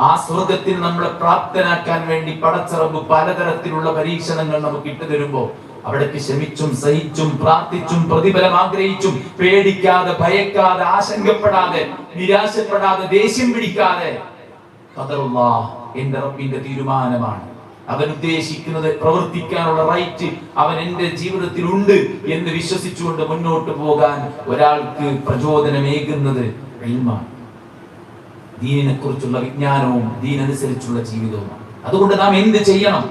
ആ സ്വർഗത്തിന് നമ്മളെ പ്രാപ്തനാക്കാൻ വേണ്ടി പടച്ചറബ് പലതരത്തിലുള്ള പരീക്ഷണങ്ങൾ നമുക്ക് ഇട്ടു തരുമ്പോ അവിടേക്ക് ക്ഷമിച്ചും സഹിച്ചും പ്രാർത്ഥിച്ചും പ്രതിഫലം ആഗ്രഹിച്ചും പേടിക്കാതെ, ഭയക്കാതെ, ആശങ്കപ്പെടാതെ, നിരാശപ്പെടാതെ, ദേഷ്യം പിടിക്കാതെ ഖദറുല്ലാഹ്, എന്റെ റബ്ബിന്റെ തീരുമാനമാണ്, അവൻ ഉദ്ദേശിക്കുന്നത് പ്രവർത്തിക്കാനുള്ള റൈറ്റ് അവൻ എന്റെ ജീവിതത്തിൽ ഉണ്ട് എന്ന് വിശ്വസിച്ചുകൊണ്ട് മുന്നോട്ട് പോകാൻ ഒരാൾക്ക് പ്രചോദനമേകുന്നത് ഇൽമാണ്. ദീനിനെ കുറിച്ചുള്ള വിജ്ഞാനവും ദീനനുസരിച്ചുള്ള ജീവിതവുമാണ്. അതുകൊണ്ട് നാം എന്ത് ചെയ്യണം?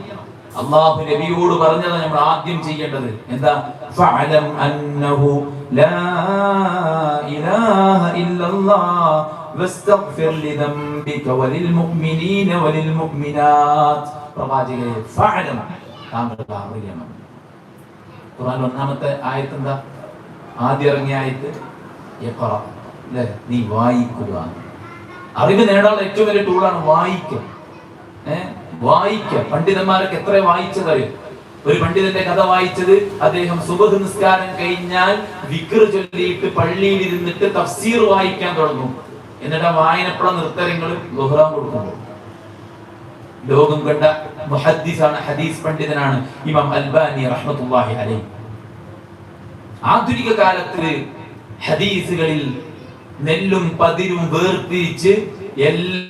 അല്ലാഹു നബിയോട് പറഞ്ഞത് നമ്മൾ ആദ്യം ചെയ്യേണ്ടത് എന്താ? ഫഅലം അന്നഹു ലാ ഇലാഹ ഇല്ലല്ലാഹ് വസ്തഗ്ഫിർ ലിദംബിക വലിൽ മുഅ്മിനീന വലിൽ മുഅ്മിനാത്ത്. പ്രവാചകരെ ഫഅലം, താങ്കൾ അറിയണം. ഖുർആൻ ഒന്നാമത്തെ ആയത്ത് എന്താ? ആദ്യം ഇറങ്ങിയ ആയത്ത് ഇഖ്റ, അല്ലേ? നീ വായിക്കുക. അറിവ് നേടാനുള്ള ഏറ്റവും വലിയ ടൂളാണ് വായിക്കുക. വായിക്കുക. പണ്ഡിതന്മാരൊക്കെ എത്ര വായിച്ചതറിയും. ഒരു പണ്ഡിതന്റെ കഥ വായിച്ചത്, അദ്ദേഹം സുബഹ് നിസ്കാരം കഴിഞ്ഞാൽ വിക്ർ ചൊല്ലിയിട്ട് പള്ളിയിൽ ഇരുന്നിട്ട് തഫ്സീർ വായിക്കാൻ തുടങ്ങും. എന്നിട്ട് വായനപ്പുറ നിർത്തരങ്ങൾ ബഹ്റാം കൊടുക്കുമ്പോൾ ലോകം കണ്ട മുഹദ്ദിസാണ്, ഹദീസ് പണ്ഡിതനാണ് ഇമാം അൽബാനി റഹ്മത്തുള്ളാഹി അലൈഹി. ആധുനിക കാലത്ത് ഹദീസുകളിൽ നെല്ലും പതിരും വേർതിരിച്ച് എല്ലാം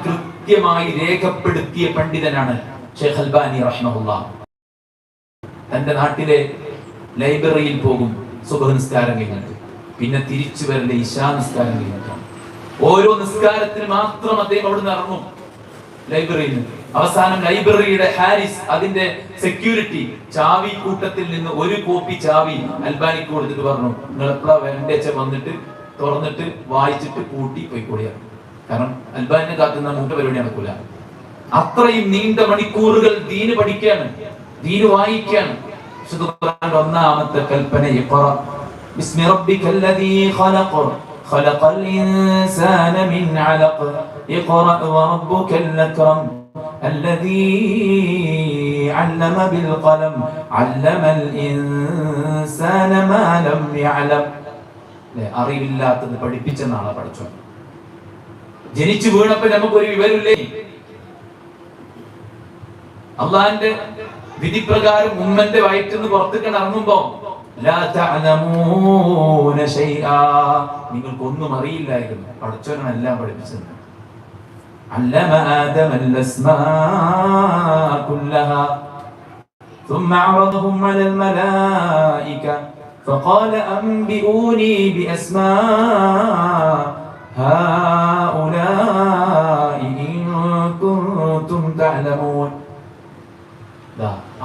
കൃത്യമായി രേഖപ്പെടുത്തിയ പണ്ഡിതനാണ് ഷെയ്ഖ് അൽബാനി റഹ്മത്തുള്ളാഹി. തന്റെ നാട്ടിലെ ലൈബ്രറിയിൽ പോകും സുബഹ് നിസ്കാരം കഴിഞ്ഞിട്ട്, പിന്നെ തിരിച്ചു വരേണ്ട ഇശാ നിസ്കാരം കഴിഞ്ഞിട്ടാണ്. ഓരോ നിസ്കാരത്തിന് മാത്രം അദ്ദേഹം അവിടുന്ന് ഇറങ്ങും ലൈബ്രറിയിൽ നിന്ന്. അവസാനം ലൈബ്രറിയുടെ ഹാരിസ്, അതിന്റെ സെക്യൂരിറ്റി, ചാവി കൂട്ടത്തിൽ നിന്ന് ഒരു കോപ്പി ചാവി അൽബാനിക്ക് കൊടുത്തിട്ട് പറഞ്ഞു, നിങ്ങൾ എപ്പോഴാ വരണ്ടേച്ച വന്നിട്ട് തുറന്നിട്ട് വായിച്ചിട്ട് കൂട്ടി പോയിക്കൂടിയാണ്. കാരണം അൽബാനിനെ കാത്തുന്ന മൂട്ട പരിപാടി നടക്കൂല. അത്രയും നീണ്ട മണിക്കൂറുകൾ ദീന് പഠിക്കാണ്, ദീന് വായിക്കാണ്. ഒന്നാമത്തെ കൽപ്പന ഇഖ്റ ബിസ്മി റബ്ബിക്കല്ലദീ ഖലഖ ഖലഖൽ ഇൻസാന മിൻ അലഖ് ഇഖ്റഅ വറബ്ബുകൽ അക്രം الذي علم بالقلم علم الإنسان ما لم يعلم. അറിവില്ലാത്തത് പഠിപ്പിച്ചെന്നാണ് പഠിച്ചത്. ജനിച്ചു വീണപ്പോൾ നമുക്കൊരു വിവരമില്ലേ? അള്ളാന്റെ വിധിപ്രകാരം ഉമ്മന്റെ വയറ്റിൽ നിന്ന് പുറത്തേക്ക് ഇറങ്ങുമ്പോ ലാ തഅലമൂന ശൈആ, നിങ്ങൾക്കൊന്നും അറിയില്ലായിരുന്നു. പഠിച്ചവനാണ് എല്ലാം പഠിപ്പിച്ചത്. علم آدم الأسماء كلها ثم عرضهم على الملائكة فقال أنبئوني بأسماء هؤلاء إن كنتم تعلمون.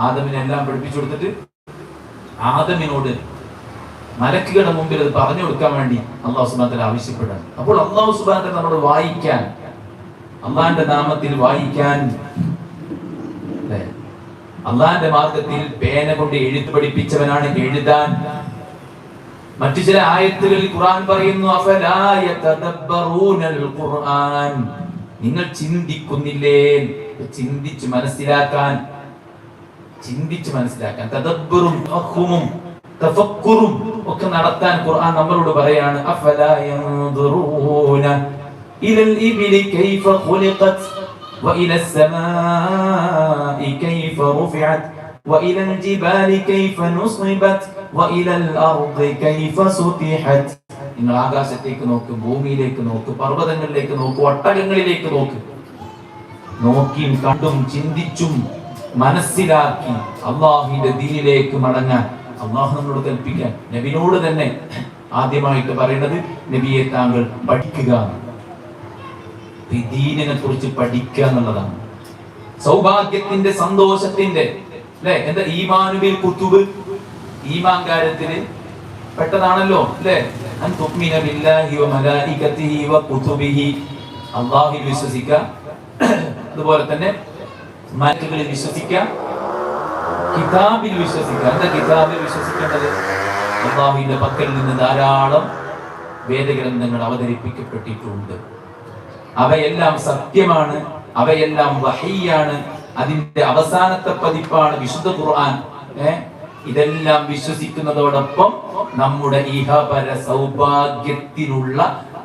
ആദമിനെ എല്ലാം പഠിപ്പിച്ചു കൊടുത്തിട്ട് ആദമിനോട് മലക്കുകളുടെ മുമ്പിൽ അത് പറഞ്ഞു കൊടുക്കാൻ വേണ്ടി അല്ലാഹു സുബ്ഹാനഹു വ തആല ആവശ്യപ്പെടാൻ. അപ്പോൾ അല്ലാഹു സുബ്ഹാനഹു വ തആല നമ്മൾ വായിക്കാൻ, അള്ളാന്റെ നാമത്തിൽ വായിക്കാൻ, അള്ളാന്റെ മാർഗത്തിൽ പേന കൊണ്ട് എഴുത്ത് പഠിപ്പിച്ചവനാണ് എഴുതാൻ. മറ്റു ചില ആയത്തുകളിൽ ഖുർആൻ പറയുന്നു അഫലാ യതദബ്ബറൂനൽ ഖുർആൻ, നിങ്ങൾ ചിന്തിക്കുന്നില്ലേ? ചിന്തിച്ചു മനസ്സിലാക്കാൻ, തദബ്ബറും തഫഹുമും തഫക്കുറും ഒക്കെ നടത്താൻ ഖുർആൻ നമ്മളോട് പറയാണ്. അഫലാ യൻദുറൂന إلى الإبل كيف خلقت وإلى السماء كيف رفعت وإلى الجبال كيف نصبت وإلى الأرض كيف سطحت. നിങ്ങൾ ആകാശത്തേക്ക് നോക്ക്, ഭൂമിയിലേക്ക് നോക്ക്, പർവ്വതങ്ങളിലേക്ക് നോക്ക്, ഒട്ടകങ്ങളിലേക്ക് നോക്ക്. നോക്കിയും കണ്ടും ചിന്തിച്ചും മനസ്സിലാക്കി അള്ളാഹുവിന്റെ ദീനിലേക്ക് മടങ്ങാൻ അള്ളാഹു നമ്മളോട് കൽപ്പിക്കാൻ. നബിയോട് തന്നെ ആദ്യമായിട്ട് പറയുന്നത് നബിയെ താങ്കൾ പഠിക്കുക, ദീനിനെ കുറിച്ച് പഠിക്കുക എന്നുള്ളതാണ്. സൗഭാഗ്യത്തിന്റെ, സന്തോഷത്തിന്റെ, അല്ലെ, എന്താ ഈമാനുബിൽ കുതുബ്, ഈമാൻ കാര്യത്തിൽ പെട്ടതാണല്ലോ, അല്ലെ, അൻ തുഅ്മിന ബില്ലാഹി വ മലായികതിഹി വ കുതുബിഹി, അല്ലാഹുവിൽ വിശ്വസിക്കുക, അതുപോലെ തന്നെ മലക്കുകളിൽ വിശ്വസിക്കുക, കിതാബിൽ വിശ്വസിക്കുക. എന്താ കിതാബിൽ വിശ്വസിക്കേണ്ടത്? അല്ലാഹുവിന്റെ പക്കൽ നിന്ന് ധാരാളം വേദഗ്രന്ഥങ്ങൾ അവതരിപ്പിക്കപ്പെട്ടിട്ടുണ്ട്. അവയെല്ലാം സത്യമാണ്, അവയെല്ലാം വഹയ്യാണ്, അതിന്റെ അവസാനത്തെ പതിപ്പാണ് വിശുദ്ധ ഖുർആൻ. ഇതെല്ലാം വിശ്വസിക്കുന്നതോടൊപ്പം നമ്മുടെ ഇഹപര സൗഭാഗ്യത്തിനുള്ള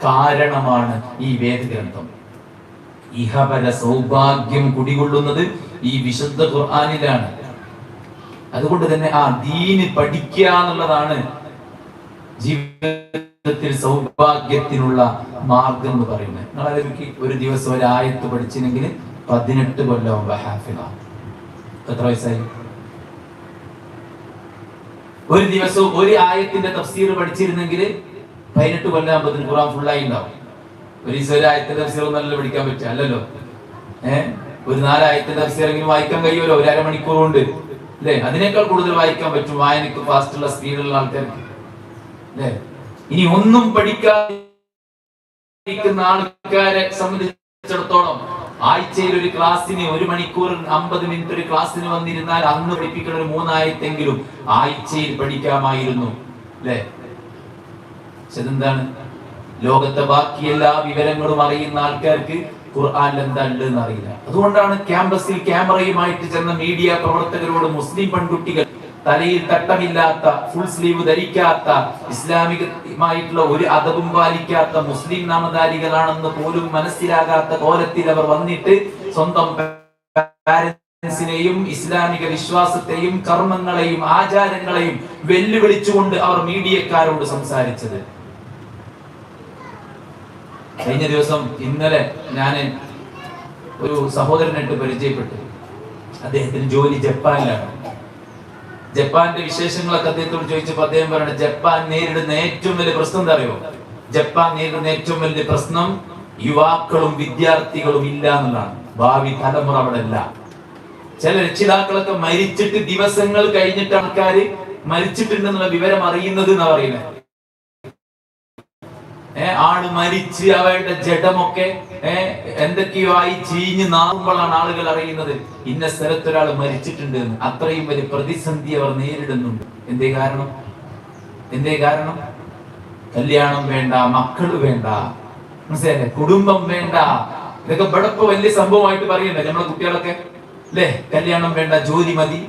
കാരണമാണ് ഈ വേദഗ്രന്ഥം. ഇഹപര സൗഭാഗ്യം കുടികൊള്ളുന്നത് ഈ വിശുദ്ധ ഖുർആനിലാണ്. അതുകൊണ്ട് തന്നെ ആ ദീന് പഠിക്കുക എന്നുള്ളതാണ് ജീവിതത്തിൽ സൗഭാഗ്യത്തിനുള്ള മാർഗം എന്ന് പറയുന്നത്. നിങ്ങളെ ഒരു ദിവസം ഒരു ആയത്ത് പഠിച്ചില്ലെങ്കിൽ 18 കൊല്ലം ഹാഫിള. എത്ര വയസ്സായി? ഒരു ദിവസവും ഒരു ആയത്തിന്റെ തഫ്സീർ പഠിച്ചിരുന്നെങ്കിൽ 18 കൊല്ലാകുമ്പോഴത്തേന് ഖുർആൻ ഫുള്ളായി ഉണ്ടാവും. ഒരു ദിവസം ഒരു ആയത്തിന്റെ തഫ്സീർ ഒന്നല്ല പഠിക്കാൻ പറ്റുക, അല്ലല്ലോ. ഒരു 4 ആയത്തിന്റെ തഫ്സീർ എങ്കിലും വായിക്കാൻ കഴിയുമല്ലോ, ഒരു അരമണിക്കൂർ കൊണ്ട്, അല്ലെ? അതിനേക്കാൾ കൂടുതൽ വായിക്കാൻ പറ്റും വായനക്ക് ഫാസ്റ്റുള്ള സ്പീഡുള്ള ആൾക്കാർക്ക്, അല്ലെ? ഇനി ഒന്നും പഠിക്കാതിരിക്കുന്ന ആൾക്കാരെ സംബന്ധിച്ചിടത്തോളം ആഴ്ചയിൽ ഒരു ക്ലാസ്സിന് 1 മണിക്കൂർ 50 മിനിറ്റ് ഒരു ക്ലാസ്സിന് വന്നിരുന്നാൽ അന്ന് പഠിപ്പിക്കുന്ന ഒരു 3 ആയത്തെങ്കിലും ആഴ്ചയിൽ പഠിക്കാമായിരുന്നു, അല്ലെ? എന്താണ് ലോകത്തെ ബാക്കി എല്ലാ വിവരങ്ങളും അറിയുന്ന ആൾക്കാർക്ക് ഖുർആനിൽ എന്താ ഉള്ളതെന്ന് അറിയില്ല. അതുകൊണ്ടാണ് ക്യാമ്പസിൽ ക്യാമറയുമായിട്ട് ചെന്ന മീഡിയ പ്രവർത്തകരോട് മുസ്ലിം പെൺകുട്ടികൾ തലയിൽ തട്ടമില്ലാത്ത, ഫുൾ സ്ലീവ് ധരിക്കാത്ത, ഇസ്ലാമികമായിട്ടുള്ള ഒരു അദബും പാലിക്കാത്ത മുസ്ലിം നാമധാരികളാണെന്ന് പോലും മനസ്സിലാകാത്ത കോലത്തിൽ അവർ വന്നിട്ട് സ്വന്തം പാരന്റ്സിനെയും ഇസ്ലാമിക വിശ്വാസത്തെയും കർമ്മങ്ങളെയും ആചാരങ്ങളെയും വെല്ലുവിളിച്ചുകൊണ്ട് അവർ മീഡിയക്കാരോട് സംസാരിച്ചത്. കഴിഞ്ഞ ദിവസം, ഇന്നലെ ഞാൻ ഒരു സഹോദരനായിട്ട് പരിചയപ്പെട്ടു. അദ്ദേഹത്തിന് ജോലി ജപ്പാനിലാണ്. ജപ്പാന്റെ വിശേഷങ്ങളൊക്കെ അദ്ദേഹത്തോട് ചോദിച്ചപ്പോൾ അദ്ദേഹം പറയുന്നത് ജപ്പാൻ നേരിടുന്ന ഏറ്റവും വലിയ പ്രശ്നം എന്താ അറിയോ? ജപ്പാൻ നേരിടുന്ന ഏറ്റവും വലിയ പ്രശ്നം യുവാക്കളും വിദ്യാർത്ഥികളും ഇല്ല എന്നുള്ളതാണ്. ഭാവി തലമുറ അവിടെ ഇല്ല. ചില രക്ഷിതാക്കളൊക്കെ മരിച്ചിട്ട് ദിവസങ്ങൾ കഴിഞ്ഞിട്ട് ആൾക്കാര് മരിച്ചിട്ടുണ്ടെന്നുള്ള വിവരം അറിയുന്നത് എന്നാ പറയുന്നത്. ആള് മരിച്ച് അവരുടെ ജഡമൊക്കെ എന്തൊക്കെയോ ആയി ചീഞ്ഞ് നാറുമ്പോഴാണ് ആളുകൾ അറിയുന്നത് ഇന്ന സ്ഥലത്ത് ഒരാൾ മരിച്ചിട്ടുണ്ട് എന്ന്. അത്രയും വലിയ പ്രതിസന്ധി അവർ നേരിടുന്നുണ്ട്. എന്തേ കാരണം? കല്യാണം വേണ്ട, മക്കൾ വേണ്ട, മനസ്സിലായില്ലേ, കുടുംബം വേണ്ട. ഇതൊക്കെ ഇവിടെ ഇപ്പൊ വലിയ സംഭവമായിട്ട് പറയണ്ടേ നമ്മളെ കുട്ടികളൊക്കെ അല്ലേ? കല്യാണം വേണ്ട, ജോലി മതി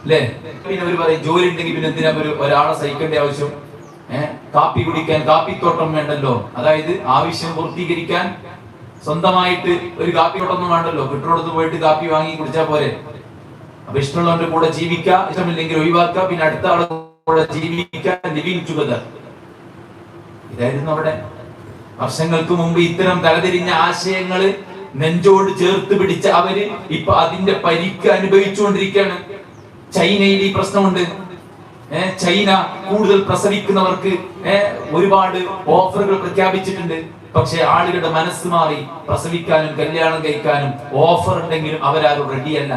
അല്ലേ? പിന്നെ അവർ പറയും ജോലി ഉണ്ടെങ്കിൽ പിന്നെ എന്തിനാ ഒരാളെ സഹിക്കേണ്ട ആവശ്യം? കാപ്പി കുടിക്കാൻ കാപ്പിത്തോട്ടം വേണ്ടല്ലോ, അതായത് ആവശ്യം പൂർത്തീകരിക്കാൻ സ്വന്തമായിട്ട് ഒരു കാപ്പിത്തോട്ടൊന്നും വേണ്ടല്ലോ, പെട്രോളത്ത് പോയിട്ട് കാപ്പി വാങ്ങി കുടിച്ചാൽ പോരെ. അപ്പൊ ഇഷ്ടമുള്ളവന്റെ കൂടെ ജീവിക്കാം, ഇഷ്ടമില്ലെങ്കിൽ ഒഴിവാക്കാം, പിന്നെ അടുത്ത ആളെ കൂടെ ജീവിക്കാൻ, ലിവിങ് ടുഗദർ. ഇതായിരുന്നു അവിടെ. വർഷങ്ങൾക്ക് മുമ്പ് ഇത്തരം തലതിരിഞ്ഞ ആശയങ്ങൾ നെഞ്ചോട് ചേർത്ത് പിടിച്ച അവര് ഇപ്പൊ അതിന്റെ പരിക്ക് അനുഭവിച്ചുകൊണ്ടിരിക്കുകയാണ്. ചൈനയിൽ ഈ പ്രശ്നമുണ്ട്. ചൈന കൂടുതൽ പ്രസവിക്കുന്നവർക്ക് ഒരുപാട് ഓഫറുകൾ പ്രഖ്യാപിച്ചിട്ടുണ്ട്. പക്ഷെ ആളുകളുടെ മനസ്സ് മാറി. പ്രസവിക്കാനും കല്യാണം കഴിക്കാനും ഓഫർ ഉണ്ടെങ്കിലും അവരാരും റെഡിയല്ല.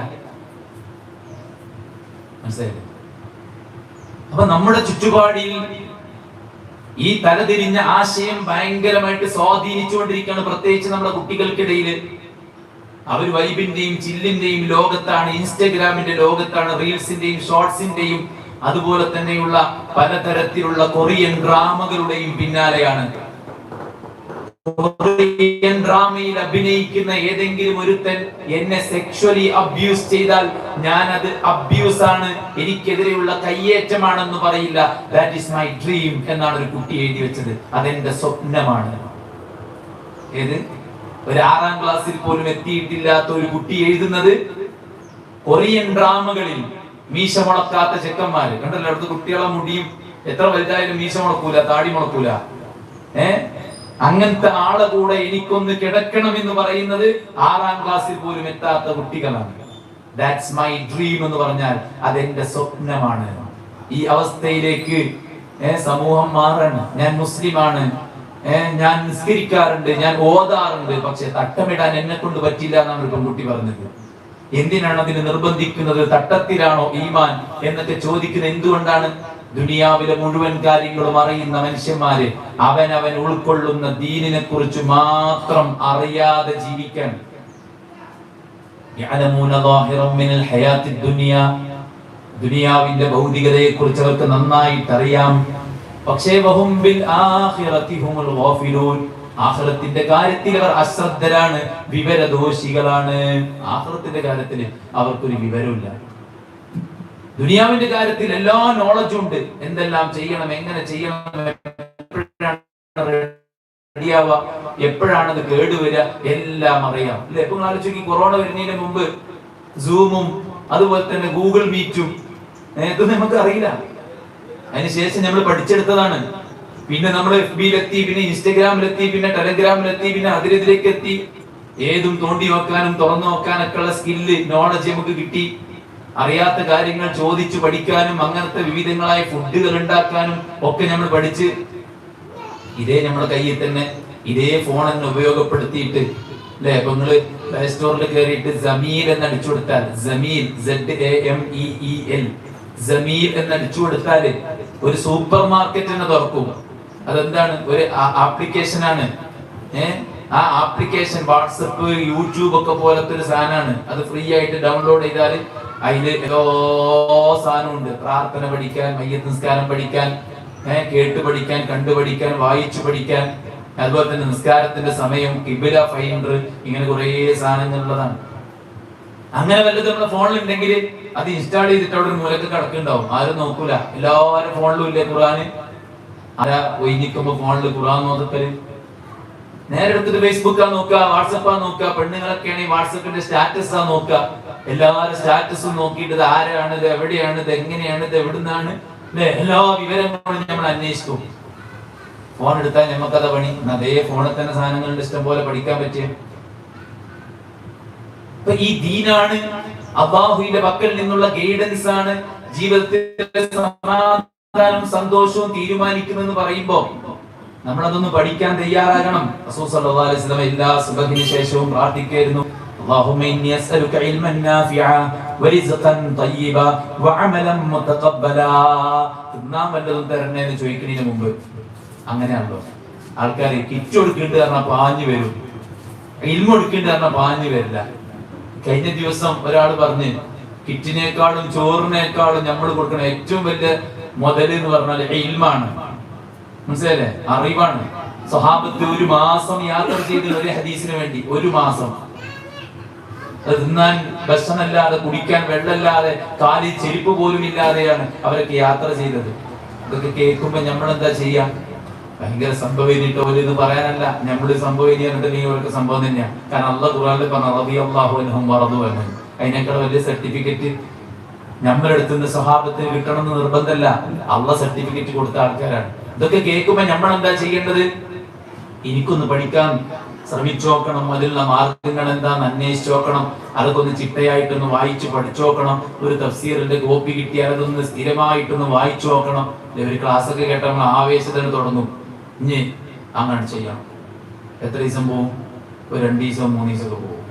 മനസ്സിലായില്ലേ? അപ്പൊ നമ്മുടെ ചുറ്റുപാടിൽ ഈ തലതിരിഞ്ഞ ആശയം ഭയങ്കരമായിട്ട് സ്വാധീനിച്ചുകൊണ്ടിരിക്കുകയാണ്. പ്രത്യേകിച്ച് നമ്മുടെ കുട്ടികൾക്കിടയിൽ. അവർ വൈബിന്റെയും ചില്ലിന്റെയും ലോകത്താണ്, ഇൻസ്റ്റഗ്രാമിന്റെ ലോകത്താണ്, റീൽസിന്റെയും ഷോർട്സിന്റെയും അതുപോലെ തന്നെയുള്ള പലതരത്തിലുള്ള കൊറിയൻ ഡ്രാമകളുടെയും പിന്നാലെയാണ്. കൊറിയൻ ഡ്രാമയിൽ അഭിനയിക്കുന്ന ഏതെങ്കിലും ഒരുത്തൻ എന്നെ സെക്ഷുവലി അബ്യൂസ് ചെയ്താൽ ഞാൻ അത് അബ്യൂസ് ആണ്, എനിക്കെതിരെയുള്ള കയ്യേറ്റമാണെന്ന് പറയില്ല. ദാറ്റ് ഈസ് മൈ ഡ്രീം എന്നാണ് ഒരു കുട്ടി എഴുതി വെച്ചത്. അതെന്റെ സ്വപ്നമാണ്. ഏത് ഒരു 6ാം ക്ലാസ്സിൽ പോലും എത്തിയിട്ടില്ലാത്ത ഒരു കുട്ടി എഴുതുന്നത് കൊറിയൻ ഡ്രാമകളിൽ. മീശ മുളക്കാത്ത ചെക്കന്മാര് കണ്ടല്ലോ, അവിടുത്തെ കുട്ടികളെ മുടിയും എത്ര വലുതായാലും മീശ മുളക്കൂല, താടി മുളക്കൂല. അങ്ങനത്തെ ആളെ കൂടെ എനിക്കൊന്ന് കിടക്കണം എന്ന് പറയുന്നത് 6ാം ക്ലാസ്സിൽ പോലും എത്താത്ത കുട്ടികളാണ്. ദാറ്റ്സ് മൈ ഡ്രീം എന്ന് പറഞ്ഞാൽ അതെന്റെ സ്വപ്നമാണ്. ഈ അവസ്ഥയിലേക്ക് സമൂഹം മാറണം. ഞാൻ മുസ്ലിമാണ്, ഞാൻ നിസ്കരിക്കാറുണ്ട്, ഞാൻ ഓതാറുണ്ട്, പക്ഷെ തട്ടമിടാൻ എന്നെ കൊണ്ട് പറ്റില്ല എന്നാണ് ഒരു പെൺകുട്ടി പറഞ്ഞത്. എന്തിനാണ് അതിന് നിർബന്ധിക്കുന്നത്? തട്ടത്തിലാണോ ഈമാൻ എന്നൊക്കെ ചോദിക്കുന്നത് എന്തുകൊണ്ടാണ്? ദുനിയാവിലെ മുഴുവൻ കാര്യങ്ങളും അറിയുന്ന മനുഷ്യന്മാര് അവൻ ഉൾക്കൊള്ളുന്ന ദീനിനെ കുറിച്ച് മാത്രം അറിയാതെ ജീവിക്കാൻ. ദുനിയാവിന്റെ ഭൗതികതയെ കുറിച്ച് അവർക്ക് നന്നായിട്ട് അറിയാം. പക്ഷേ ആഖിറത്തിന്റെ കാര്യത്തിൽ അവർ അശ്രദ്ധരാണ്, വിവരദോഷികളാണ്. ആഖിറത്തിന്റെ കാര്യത്തിൽ അവർക്കൊരു വിവരമില്ല. ദുനിയാവിന്റെ കാര്യത്തിൽ എല്ലാ നോളജും ഉണ്ട്. എന്തെല്ലാം ചെയ്യണം, എങ്ങനെ ചെയ്യണം, റെഡിയാവുക, എപ്പോഴാണത് കേടുവരിക, എല്ലാം അറിയാം അല്ലെ? ഇപ്പൊ ആലോചിക്കും, കൊറോണ വരുന്നതിന് മുമ്പ് സൂമും അതുപോലെ തന്നെ ഗൂഗിൾ മീറ്റും ഇതൊന്നും നമുക്ക് അറിയില്ല. അതിനുശേഷം നമ്മൾ പഠിച്ചെടുത്തതാണ്. പിന്നെ നമ്മൾ FBയിലെത്തി, പിന്നെ ഇൻസ്റ്റഗ്രാമിലെത്തി, പിന്നെ ടെലഗ്രാമിലെത്തി, പിന്നെ അതിലെതിലേക്ക് എത്തി. ഏതും തോണ്ടി നോക്കാനും തുറന്നു നോക്കാനൊക്കെ ഉള്ള സ്കില്ല്, നോളജ് നമുക്ക് കിട്ടി. അറിയാത്ത കാര്യങ്ങൾ ചോദിച്ചു പഠിക്കാനും അങ്ങനത്തെ വിവിധങ്ങളായ ഫുഡുകൾ ഉണ്ടാക്കാനും ഒക്കെ നമ്മൾ പഠിച്ച് ഇതേ നമ്മുടെ കയ്യിൽ തന്നെ ഇതേ ഫോൺ തന്നെ ഉപയോഗപ്പെടുത്തിയിട്ട് അല്ലെ? അപ്പൊ നിങ്ങള് പ്ലേ സ്റ്റോറിൽ കയറിയിട്ട് സമീൽ എന്ന് അടിച്ചു കൊടുത്താൽ, സമീൽ ZAMEEL സമീൽ എന്ന് അടിച്ചു കൊടുത്താല് ഒരു സൂപ്പർ മാർക്കറ്റ് തന്നെ തുറക്കും. അതെന്താണ്? ഒരു ആപ്ലിക്കേഷൻ ആണ്. ആ ആപ്ലിക്കേഷൻ വാട്സപ്പ്, യൂട്യൂബ് ഒക്കെ പോലത്തെ ഒരു സാധനമാണ്. അത് ഫ്രീ ആയിട്ട് ഡൗൺലോഡ് ചെയ്താൽ അതില് ഏതോ സാധനമുണ്ട്. പ്രാർത്ഥന പഠിക്കാൻ, മയ്യത്ത് നിസ്കാരം പഠിക്കാൻ, കേട്ട് പഠിക്കാൻ, കണ്ടു പഠിക്കാൻ, വായിച്ചു പഠിക്കാൻ, അതുപോലെ തന്നെ നിസ്കാരത്തിന്റെ സമയം, കിബില ഫൈൻഡർ, ഇങ്ങനെ കുറെ സാധനങ്ങളുള്ളതാണ്. അങ്ങനെ വല്ലതും നമ്മുടെ ഫോണിൽ ഉണ്ടെങ്കിൽ അത് ഇൻസ്റ്റാൾ ചെയ്തിട്ട് അവിടെ ഒരു മൂലക്ക് കിടക്കുന്നുണ്ടാവും. ആരും നോക്കൂല. എല്ലാവരും ഫോണിലും ഇല്ലേ ഖുർആന്? ആരാ ഒഴിഞ്ഞിക്കുമ്പോ ഫോണിൽ ഖുർആൻ നോക്കല്? നേരെ എടുത്തിട്ട് ഫേസ്ബുക്കാ നോക്കുക, വാട്സപ്പാ നോക്കുക. പെണ്ണുങ്ങളൊക്കെ ആണെങ്കിൽ വാട്സപ്പിന്റെ സ്റ്റാറ്റസാ നോക്കുക. എല്ലാവരും സ്റ്റാറ്റസും നോക്കിയിട്ട് ഇത് ആരാണ്, ഇത് എവിടെയാണ്, ഇത് എങ്ങനെയാണ്, ഇത് എവിടുന്നാണ് അല്ലെ? എല്ലാ വിവരങ്ങളും നമ്മൾ അന്വേഷിക്കും. ഫോൺ എടുത്താൽ നമുക്കത് പണി. അതേ ഫോണിൽ തന്നെ സാധനങ്ങളുടെ ഇഷ്ടം പോലെ പഠിക്കാൻ പറ്റിയ. അപ്പൊ ഈ ദീനാണ്, അല്ലാഹുവിന്റെ പക്കൽ നിന്നുള്ള ഗൈഡൻസ് ആണ് ജീവിതത്തിലെ സമാധാനവും സന്തോഷവും തീരുമാനിക്കുമെന്ന് പറയുമ്പോ നമ്മളതൊന്ന് പഠിക്കാൻ തയ്യാറാകണം. റസൂൽ സല്ലല്ലാഹു അലൈഹി വസല്ലം എല്ലാ സുബഹിന് ശേഷവും പ്രാർത്ഥിക്കുമായിരുന്നു, اللهم إني أسألك علما نافعا ورزقا طيبا وعملا متقبلا. തിന്നാൻ വല്ലതും തരണേന്ന് ചോദിക്കുന്നതിന് മുമ്പ് അങ്ങനെയാണല്ലോ ആൾക്കാർ. കിറ്റ് കൊടുക്കേണ്ടത് പറഞ്ഞാൽ പാഞ്ഞു വരും, ഇൽമ കൊടുക്കേണ്ടത് പറഞ്ഞാൽ പാഞ്ഞു വരില്ല. കഴിഞ്ഞ ദിവസം ഒരാൾ പറഞ്ഞ് കിറ്റിനേക്കാളും ചോറിനേക്കാളും നമ്മൾ കൊടുക്കുന്ന ഏറ്റവും വലിയ മുതല് എന്ന് പറഞ്ഞാൽ ഇൽമാണ്. മനസ്സിലല്ലേ? അറിവാണ്. സ്വഹാബത്ത് 1 മാസം യാത്ര ചെയ്ത് ഒരു ഹദീസിന് വേണ്ടി 1 മാസം തിന്നാൻ ഭക്ഷണമില്ലാതെ, കുടിക്കാൻ വെള്ളമില്ലാതെ, കാലിൽ ചെരുപ്പ് പോലും ഇല്ലാതെയാണ് അവരൊക്കെ യാത്ര ചെയ്തത്. ഇതൊക്കെ കേൾക്കുമ്പോ നമ്മളെന്താ ചെയ്യാ? ഭയങ്കര സംഭവം ഇത് പറയാനല്ല, നമ്മള് സംഭവം അവർക്ക് സംഭവം തന്നെയാണ്. കാരണം അല്ലാഹു ഖുർആനിൽ പറഞ്ഞ റളിയല്ലാഹു അൻഹും വറദു അൻഹു, അതിനേക്കാൾ വലിയ സർട്ടിഫിക്കറ്റ് നമ്മളെടുത്തുനിന്ന് സ്വഹാബത്തിന് കിട്ടണമെന്ന് നിർബന്ധമല്ല. അള്ളാഹ് സർട്ടിഫിക്കറ്റ് കൊടുത്ത ആൾക്കാരാണ്. ഇതൊക്കെ കേൾക്കുമ്പോ നമ്മൾ എന്താ ചെയ്യേണ്ടത്? എനിക്കൊന്ന് പഠിക്കാൻ ശ്രമിച്ചു നോക്കണം, അതിലുള്ള മാർഗങ്ങൾ എന്താന്ന് അന്വേഷിച്ചു നോക്കണം, അതൊക്കെ ഒന്ന് ചിട്ടയായിട്ടൊന്ന് വായിച്ചു പഠിച്ചു നോക്കണം. ഒരു തഫ്സീറിന്റെ കോപ്പി കിട്ടിയാൽ അതൊന്ന് സ്ഥിരമായിട്ടൊന്ന് വായിച്ചു നോക്കണം. ഒരു ക്ലാസ് ഒക്കെ കേട്ട നമ്മൾ ആവേശത്തിന് തുടങ്ങും, ഇനി അങ്ങനെ ചെയ്യാം. എത്ര ദിവസം പോവും? ഒരു 2 ദിവസം 3 ദിവസമൊക്കെ പോകും.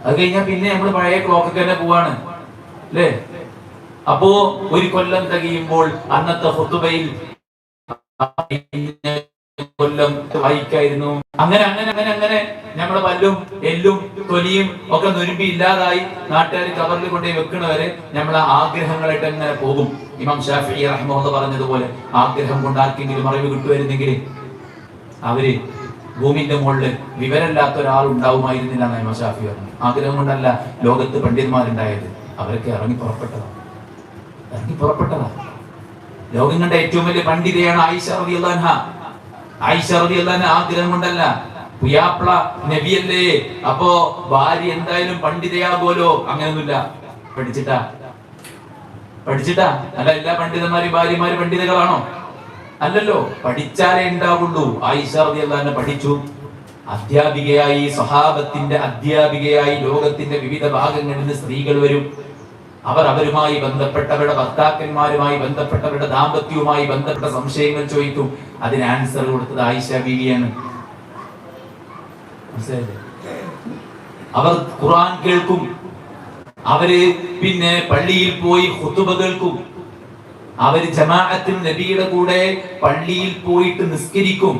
അത് കഴിഞ്ഞാൽ പിന്നെ നമ്മൾ പഴയ ക്ലോക്കൊക്കെ തന്നെ പോവാണ് അല്ലേ? അപ്പോ 1 കൊല്ലം തികയുമ്പോൾ അന്നത്തെ ഖുതുബയിൽ കൊല്ലം വായിക്കായിരുന്നു. അങ്ങനെ അങ്ങനെ അങ്ങനെ അങ്ങനെ നമ്മളെ പല്ലും എല്ലും തൊലിയും ഒക്കെ നുരുമ്പി ഇല്ലാതായി നാട്ടുകാർ കബറിൽ കൊണ്ടുപോയി വെക്കണവരെ നമ്മളെ ആഗ്രഹങ്ങളായിട്ട് അങ്ങനെ പോകും. ഇമാം ഷാഫിഈ റഹിമഹുല്ലാഹ് പറഞ്ഞതുപോലെ ആഗ്രഹം കൊണ്ട് ആർക്കെങ്കിലും അറിവ് കിട്ടുമായിരുന്നെങ്കിൽ അവര് ഭൂമിന്റെ മുകളിൽ വിവരമില്ലാത്ത ഒരാൾ ഉണ്ടാവുമായിരുന്നില്ല എന്ന് ഇമാം ഷാഫിഈ പറഞ്ഞു. ആഗ്രഹം കൊണ്ടല്ല ലോകത്ത് പണ്ഡിതന്മാരുണ്ടായത്, അവരൊക്കെ ഇറങ്ങി പുറപ്പെട്ടതാണ്. ലോകം കണ്ട ഏറ്റവും വലിയ പണ്ഡിതയാണ് ആയിഷ റളിയല്ലാഹു അൻഹ. ആയിഷ റളിയല്ലാഹു അൻഹ ആഗ്രഹം കൊണ്ടല്ല, പുയാപ്ല നബിയല്ലേ, അപ്പോ ഭാര്യ എന്തായാലും പണ്ഡിതയാകുമല്ലോ, അങ്ങനെയൊന്നുമില്ല. പഠിച്ചിട്ടാ അല്ല എല്ലാ പണ്ഡിതന്മാരും ഭാര്യമാര് പണ്ഡിതകളാണോ? അല്ലല്ലോ, പഠിച്ചാലേ ഉണ്ടാവുള്ളൂ. ആയിഷ റളിയല്ലാഹു അൻഹ പഠിച്ചു. അധ്യാപികയായി, സ്വഹാബത്തിന്റെ അധ്യാപികയായി ലോകത്തിന്റെ വിവിധ ഭാഗങ്ങളിൽ നിന്ന് സ്ത്രീകൾ വരും. അവരുമായി ബന്ധപ്പെട്ടവരുടെ ഭർത്താക്കന്മാരുമായി ബന്ധപ്പെട്ടവരുടെ ദാമ്പത്യവുമായി ബന്ധപ്പെട്ട സംശയങ്ങൾ ചോദിക്കും. അതിന് ആൻസർ കൊടുത്തത് ആയിഷ ബീവിയാണ്. അവർ ഖുർആൻ കേൾക്കും, അവര് പിന്നെ പള്ളിയിൽ പോയി ഖുതുബ കേൾക്കും, അവര് ജമാഅത്തിൽ നബിയുടെ കൂടെ പള്ളിയിൽ പോയിട്ട് നിസ്കരിക്കും.